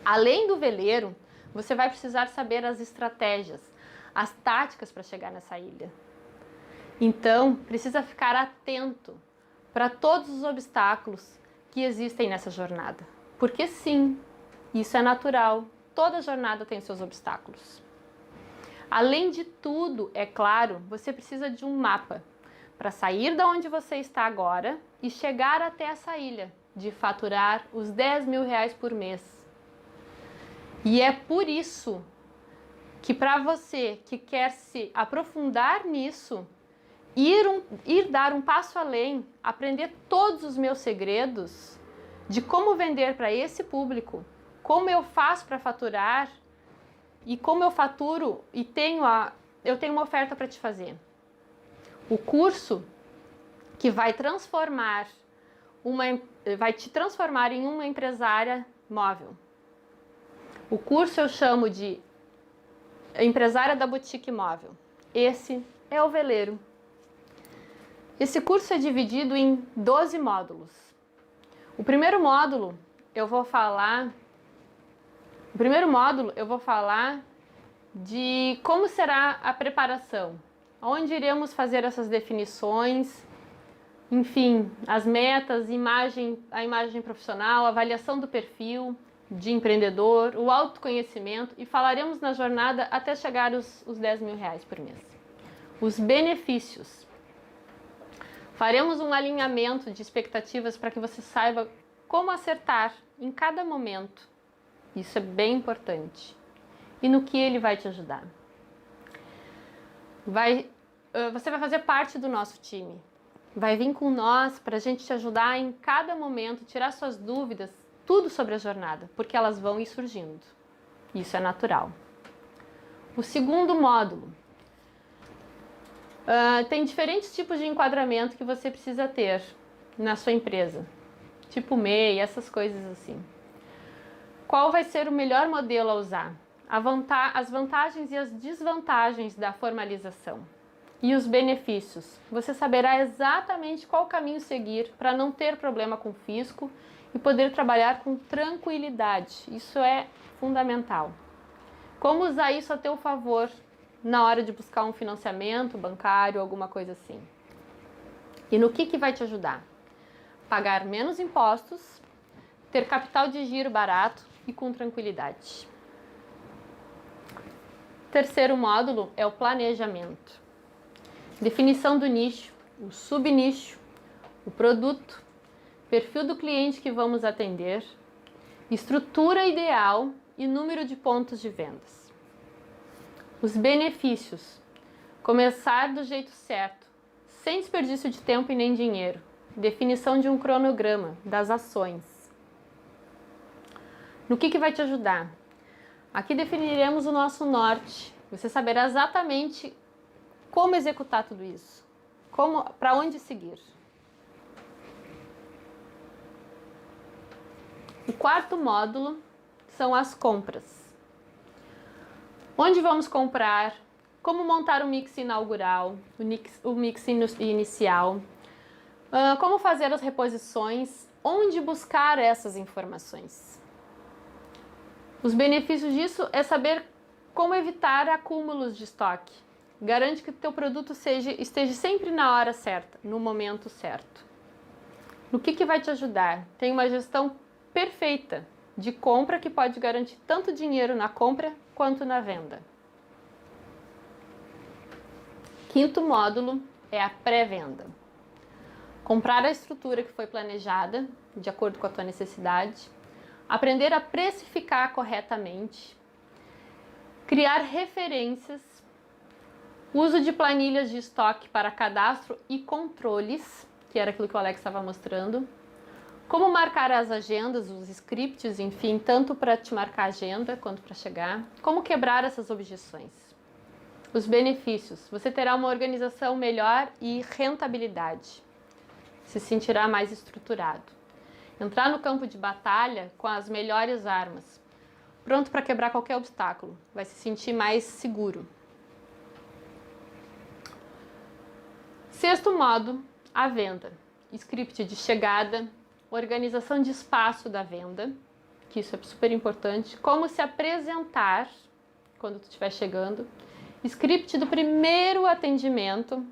Além do veleiro, você vai precisar saber as estratégias, as táticas para chegar nessa ilha. Então, precisa ficar atento para todos os obstáculos que existem nessa jornada. Porque sim, isso é natural. Toda jornada tem seus obstáculos. Além de tudo, é claro, você precisa de um mapa para sair de onde você está agora e chegar até essa ilha, de faturar os 10 mil reais por mês. E é por isso que para você que quer se aprofundar nisso, ir dar um passo além, aprender todos os meus segredos de como vender para esse público, como eu faço para faturar e como eu faturo e eu tenho uma oferta para te fazer. O curso que vai te transformar em uma empresária móvel. O curso eu chamo de Empresária da Boutique Móvel. Esse é o veleiro. Esse curso é dividido em 12 módulos. O primeiro módulo eu vou falar de como será a preparação, onde iremos fazer essas definições, enfim, as metas, a imagem profissional, a avaliação do perfil de empreendedor, o autoconhecimento, e falaremos na jornada até chegar os 10 mil reais por mês. Os benefícios. Faremos um alinhamento de expectativas para que você saiba como acertar em cada momento. Isso é bem importante. E no que ele vai te ajudar. Você vai fazer parte do nosso time. Vai vir com nós para a gente te ajudar em cada momento, tirar suas dúvidas, tudo sobre a jornada, porque elas vão ir surgindo. Isso é natural. O segundo módulo. Tem diferentes tipos de enquadramento que você precisa ter na sua empresa. Tipo MEI, essas coisas assim. Qual vai ser o melhor modelo a usar? As vantagens e as desvantagens da formalização. E os benefícios? Você saberá exatamente qual caminho seguir para não ter problema com o fisco e poder trabalhar com tranquilidade. Isso é fundamental. Como usar isso a teu favor na hora de buscar um financiamento bancário, alguma coisa assim. E no que vai te ajudar? Pagar menos impostos, ter capital de giro barato e com tranquilidade. Terceiro módulo é o planejamento. Definição do nicho, o subnicho, o produto, perfil do cliente que vamos atender, estrutura ideal e número de pontos de vendas. Os benefícios. Começar do jeito certo, sem desperdício de tempo e nem dinheiro. Definição de um cronograma das ações. No que vai te ajudar? Aqui definiremos o nosso norte. Você saberá exatamente como executar tudo isso, para onde seguir. O quarto módulo são as compras. Onde vamos comprar, como montar o mix inaugural, o mix inicial, como fazer as reposições, onde buscar essas informações. Os benefícios disso é saber como evitar acúmulos de estoque. Garante que o teu produto esteja sempre na hora certa, no momento certo. No que vai te ajudar? Tem uma gestão perfeita de compra que pode garantir tanto dinheiro na compra quanto na venda. Quinto módulo é a pré-venda. Comprar a estrutura que foi planejada, de acordo com a tua necessidade. Aprender a precificar corretamente. Criar referências. Uso de planilhas de estoque para cadastro e controles, que era aquilo que o Alex estava mostrando. Como marcar as agendas, os scripts, enfim, tanto para te marcar a agenda quanto para chegar. Como quebrar essas objeções. Os benefícios. Você terá uma organização melhor e rentabilidade. Se sentirá mais estruturado. Entrar no campo de batalha com as melhores armas. Pronto para quebrar qualquer obstáculo. Vai se sentir mais seguro. Sexto modo, a venda. Script de chegada, organização de espaço da venda, que isso é super importante. Como se apresentar quando tu estiver chegando. Script do primeiro atendimento.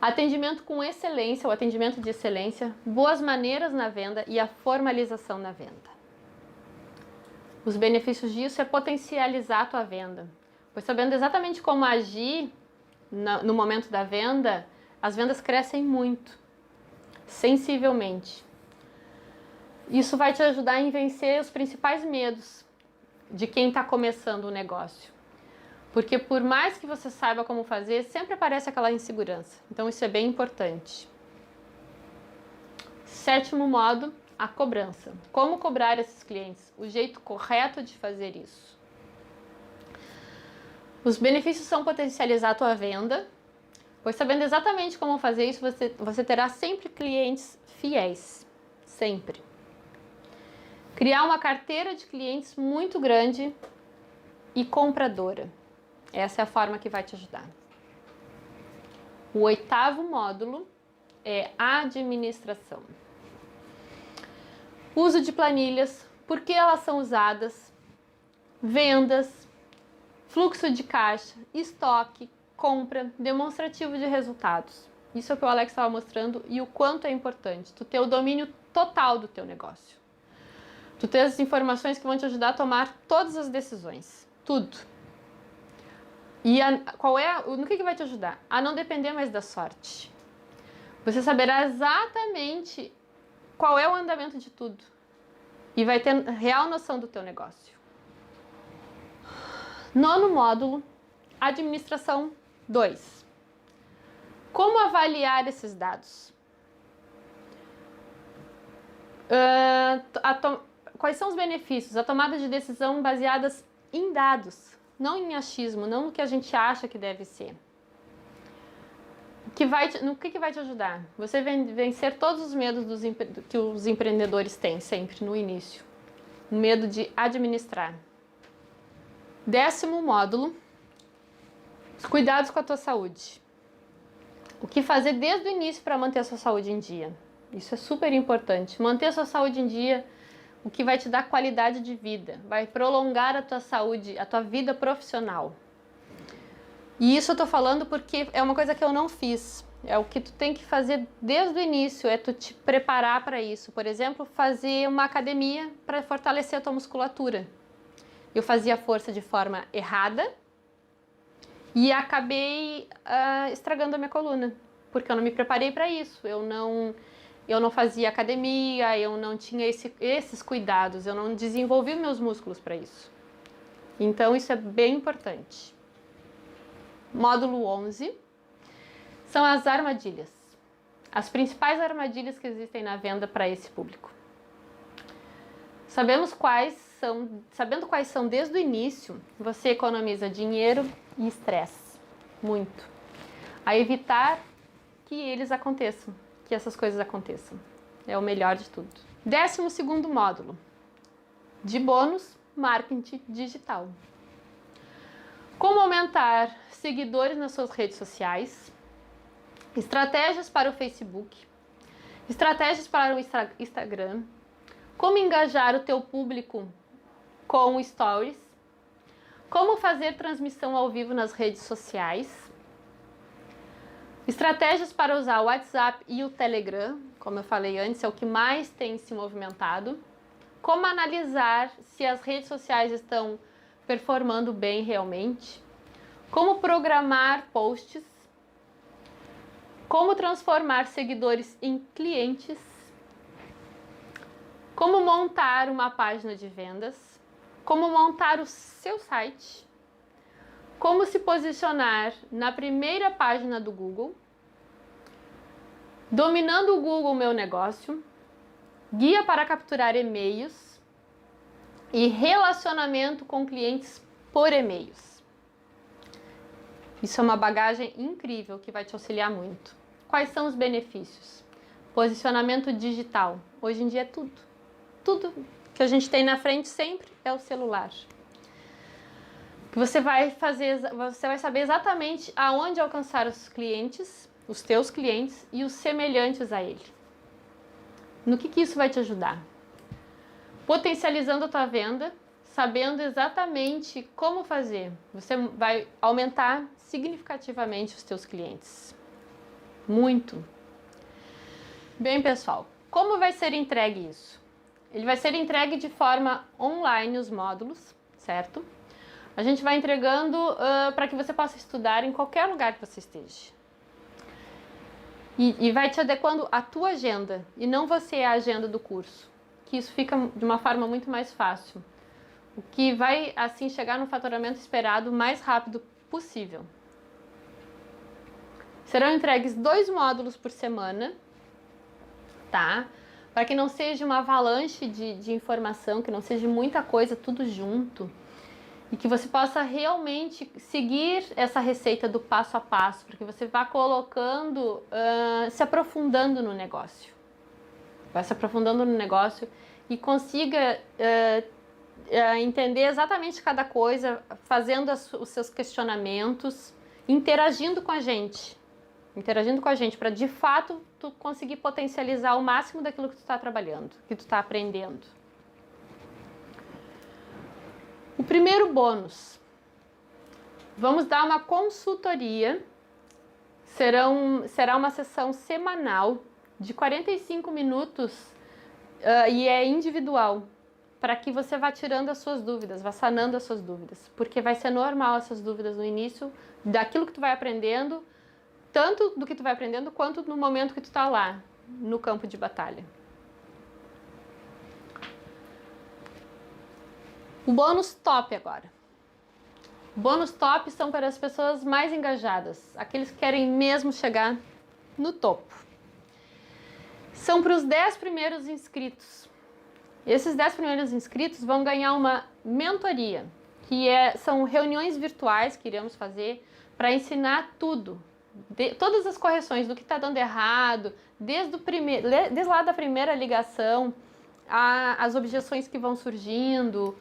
Atendimento com excelência, o atendimento de excelência. Boas maneiras na venda e a formalização na venda. Os benefícios disso é potencializar a tua venda. Pois sabendo exatamente como agir no momento da venda, as vendas crescem muito, sensivelmente. Isso vai te ajudar a vencer os principais medos de quem está começando o negócio. Porque por mais que você saiba como fazer, sempre aparece aquela insegurança. Então isso é bem importante. Sétimo modo, a cobrança. Como cobrar esses clientes? O jeito correto de fazer isso. Os benefícios são potencializar a tua venda, pois sabendo exatamente como fazer isso, você terá sempre clientes fiéis. Sempre. Criar uma carteira de clientes muito grande e compradora. Essa é a forma que vai te ajudar. O oitavo módulo é administração. Uso de planilhas, por que elas são usadas, vendas, fluxo de caixa, estoque, compra, demonstrativo de resultados. Isso é o que o Alex estava mostrando e o quanto é importante. Tu ter o domínio total do teu negócio. Tu ter as informações que vão te ajudar a tomar todas as decisões. Tudo. E no que vai te ajudar? A não depender mais da sorte. Você saberá exatamente qual é o andamento de tudo. E vai ter real noção do teu negócio. Nono módulo, administração 2. Como avaliar esses dados? Quais são os benefícios? A tomada de decisão baseadas em dados, não em achismo, não no que a gente acha que deve ser. No que vai te ajudar? Você vencer todos os medos que os empreendedores têm sempre no início. O medo de administrar. 10º módulo, Os cuidados com a tua saúde. O que fazer desde o início para manter a sua saúde em dia? Isso é super importante. Manter a sua saúde em dia, o que vai te dar qualidade de vida, vai prolongar a tua saúde, a tua vida profissional. E isso eu tô falando porque é uma coisa que eu não fiz. É o que tu tem que fazer desde o início, é tu te preparar para isso. Por exemplo, fazer uma academia para fortalecer a tua musculatura. Eu fazia força de forma errada e acabei estragando a minha coluna, porque eu não me preparei para isso. Eu não fazia academia, eu não tinha esses cuidados, eu não desenvolvi meus músculos para isso. Então isso é bem importante. Módulo 11 são as armadilhas. As principais armadilhas que existem na venda para esse público. Sabendo quais são desde o início, você economiza dinheiro e estresse. Muito. A evitar que eles aconteçam, que essas coisas aconteçam. É o melhor de tudo. 12º módulo. De bônus, marketing digital. Como aumentar seguidores nas suas redes sociais, estratégias para o Facebook, estratégias para o Instagram, como engajar o teu público com stories, como fazer transmissão ao vivo nas redes sociais, estratégias para usar o WhatsApp e o Telegram, como eu falei antes, é o que mais tem se movimentado, como analisar se as redes sociais estão performando bem realmente, como programar posts, como transformar seguidores em clientes, como montar uma página de vendas, como montar o seu site, como se posicionar na primeira página do Google, dominando o Google Meu Negócio, guia para capturar e-mails e relacionamento com clientes por e-mails. Isso é uma bagagem incrível que vai te auxiliar muito. Quais são os benefícios? Posicionamento digital. Hoje em dia é tudo. Tudo que a gente tem na frente sempre é o celular. Que você vai saber exatamente aonde alcançar os clientes, os teus clientes e os semelhantes a ele. No que isso vai te ajudar? Potencializando a tua venda, sabendo exatamente como fazer. Você vai aumentar significativamente os teus clientes. Muito. Bem, pessoal, como vai ser entregue isso? Ele vai ser entregue de forma online os módulos, certo? A gente vai entregando para que você possa estudar em qualquer lugar que você esteja. E vai te adequando à tua agenda e não você a agenda do curso. Que isso fica de uma forma muito mais fácil. O que vai, assim, chegar no faturamento esperado o mais rápido possível. Serão entregues 2 módulos por semana, tá? Para que não seja uma avalanche de informação, que não seja muita coisa tudo junto. E que você possa realmente seguir essa receita do passo a passo, para que você vá colocando, se aprofundando no negócio. Vai se aprofundando no negócio e consiga entender exatamente cada coisa, fazendo os seus questionamentos, interagindo com a gente. Interagindo com a gente, para de fato tu conseguir potencializar o máximo daquilo que tu está trabalhando, que tu está aprendendo. O primeiro bônus. Vamos dar uma consultoria. Será uma sessão semanal de 45 minutos e é individual, para que você vá tirando as suas dúvidas, vá sanando as suas dúvidas, porque vai ser normal essas dúvidas no início, daquilo que tu vai aprendendo, tanto do que tu vai aprendendo, quanto no momento que tu tá lá, no campo de batalha. O bônus top agora. O bônus top são para as pessoas mais engajadas, aqueles que querem mesmo chegar no topo. São para os 10 primeiros inscritos. Esses 10 primeiros inscritos vão ganhar uma mentoria, que são reuniões virtuais que iremos fazer para ensinar tudo. Todas as correções do que está dando errado, desde lá da primeira ligação, as objeções que vão surgindo,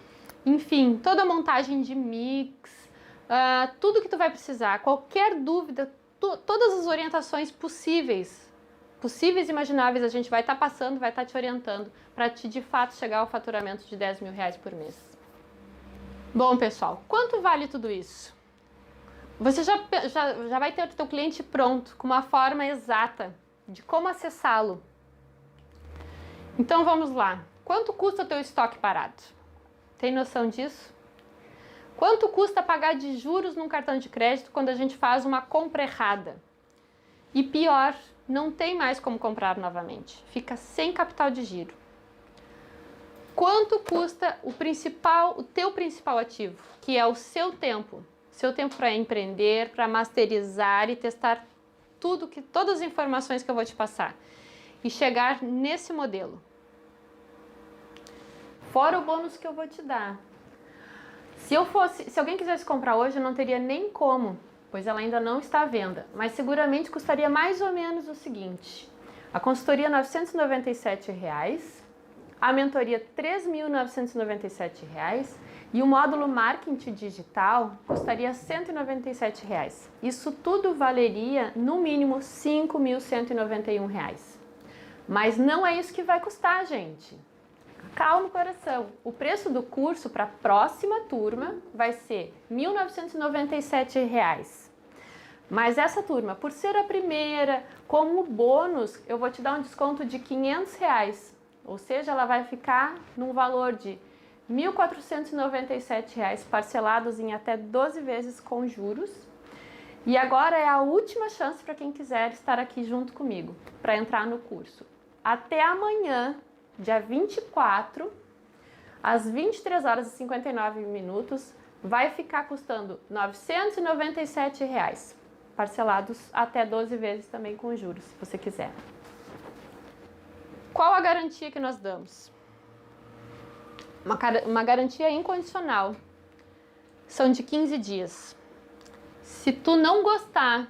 enfim, toda a montagem de mix, tudo que tu vai precisar, qualquer dúvida, todas as orientações possíveis e imagináveis, a gente vai estar passando, vai estar te orientando para te de fato chegar ao faturamento de 10 mil reais por mês. Bom, pessoal, quanto vale tudo isso? Você já vai ter o teu cliente pronto, com uma forma exata de como acessá-lo. Então vamos lá. Quanto custa o teu estoque parado? Tem noção disso? Quanto custa pagar de juros num cartão de crédito quando a gente faz uma compra errada? E pior, não tem mais como comprar novamente. Fica sem capital de giro. Quanto custa o teu principal ativo, que é o seu tempo? Seu tempo para empreender, para masterizar e testar todas as informações que eu vou te passar. E chegar nesse modelo. Fora o bônus que eu vou te dar. Se alguém quisesse comprar hoje, eu não teria nem como, pois ela ainda não está à venda. Mas seguramente custaria mais ou menos o seguinte. A consultoria R$ 997, a mentoria R$ 3.997 e o módulo marketing digital custaria R$ 197. Isso tudo valeria no mínimo R$ 5.191. Mas não é isso que vai custar, gente. Calma, coração. O preço do curso para a próxima turma vai ser R$ 1.997. Mas essa turma, por ser a primeira, como bônus, eu vou te dar um desconto de R$ 500. Ou seja, ela vai ficar num valor de R$ 1.497, parcelados em até 12 vezes com juros. E agora é a última chance para quem quiser estar aqui junto comigo, para entrar no curso. Até amanhã, dia 24, às 23 horas e 59 minutos, vai ficar custando R$ 997, parcelados até 12 vezes também com juros, se você quiser. Qual a garantia que nós damos? Uma garantia incondicional. São de 15 dias. Se tu não gostar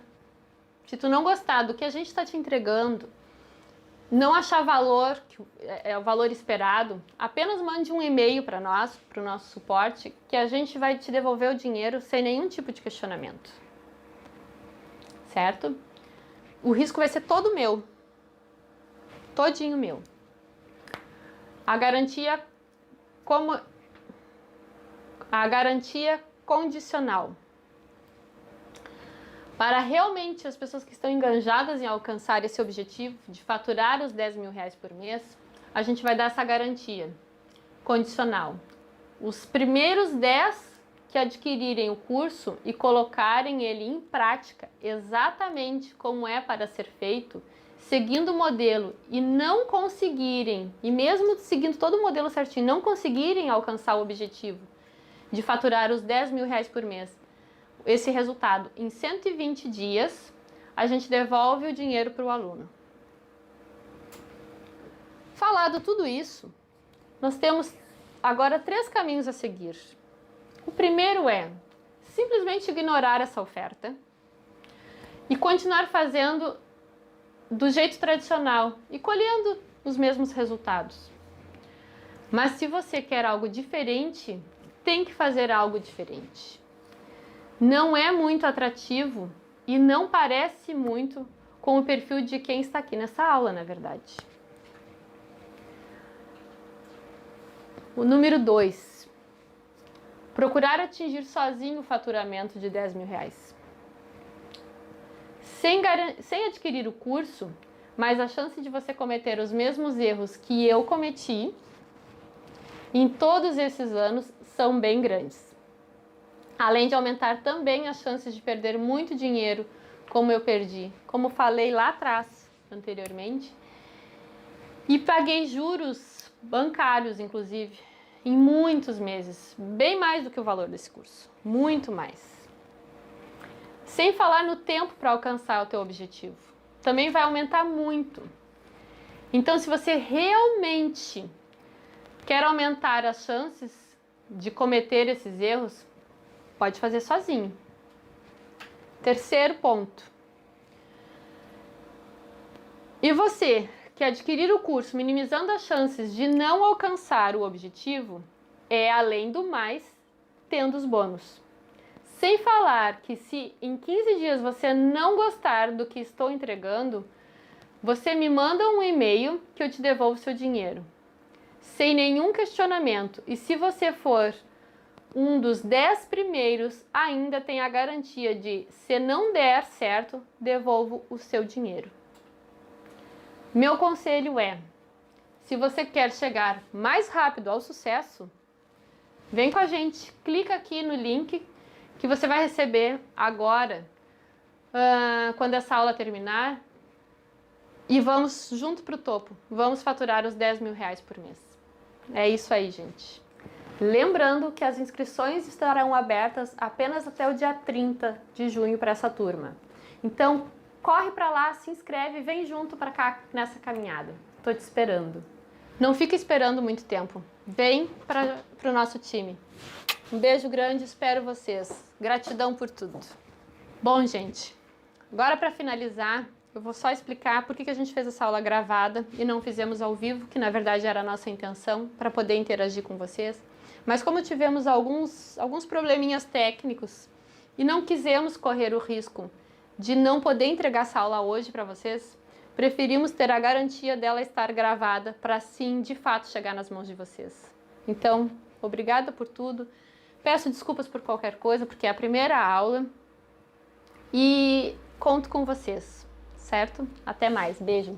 do que a gente está te entregando, não achar valor, que é o valor esperado, apenas mande um e-mail para nós, para o nosso suporte, que a gente vai te devolver o dinheiro sem nenhum tipo de questionamento. Certo? O risco vai ser todo meu. Todinho meu. A garantia condicional. Para realmente as pessoas que estão enganjadas em alcançar esse objetivo de faturar os 10 mil reais por mês, a gente vai dar essa garantia condicional. Os primeiros 10 que adquirirem o curso e colocarem ele em prática exatamente como é para ser feito, seguindo o modelo e não conseguirem, e mesmo seguindo todo o modelo certinho, não conseguirem alcançar o objetivo de faturar os 10 mil reais por mês, esse resultado em 120 dias, a gente devolve o dinheiro para o aluno. Falado tudo isso, nós temos agora 3 caminhos a seguir. O primeiro é simplesmente ignorar essa oferta e continuar fazendo do jeito tradicional e colhendo os mesmos resultados. Mas se você quer algo diferente, tem que fazer algo diferente. Não é muito atrativo e não parece muito com o perfil de quem está aqui nessa aula, na verdade. O número 2. Procurar atingir sozinho o faturamento de 10 mil reais. Sem adquirir o curso, mas a chance de você cometer os mesmos erros que eu cometi em todos esses anos são bem grandes. Além de aumentar também as chances de perder muito dinheiro, como eu perdi, como falei lá atrás, anteriormente. E paguei juros bancários, inclusive, em muitos meses, bem mais do que o valor desse curso, muito mais. Sem falar no tempo para alcançar o teu objetivo. Também vai aumentar muito. Então, se você realmente quer aumentar as chances de cometer esses erros, pode fazer sozinho. Terceiro ponto. E você que adquirir o curso minimizando as chances de não alcançar o objetivo, é, além do mais, tendo os bônus. Sem falar que se em 15 dias você não gostar do que estou entregando, você me manda um e-mail que eu te devolvo seu dinheiro. Sem nenhum questionamento. E se você for um dos 10 primeiros, ainda tem a garantia de, se não der certo, devolvo o seu dinheiro. Meu conselho é, se você quer chegar mais rápido ao sucesso, vem com a gente, clica aqui no link que você vai receber agora, quando essa aula terminar, e vamos junto para o topo, vamos faturar os 10 mil reais por mês. É isso aí, gente. Lembrando que as inscrições estarão abertas apenas até o dia 30 de junho para essa turma. Então, corre para lá, se inscreve, vem junto para cá nessa caminhada. Estou te esperando. Não fica esperando muito tempo. Vem para o nosso time. Um beijo grande, espero vocês. Gratidão por tudo. Bom, gente, agora para finalizar, eu vou só explicar por que a gente fez essa aula gravada e não fizemos ao vivo, que na verdade era a nossa intenção, para poder interagir com vocês. Mas como tivemos alguns probleminhas técnicos e não quisemos correr o risco de não poder entregar essa aula hoje para vocês, preferimos ter a garantia dela estar gravada para assim, de fato, chegar nas mãos de vocês. Então, obrigada por tudo. Peço desculpas por qualquer coisa, porque é a primeira aula e conto com vocês, certo? Até mais. Beijo.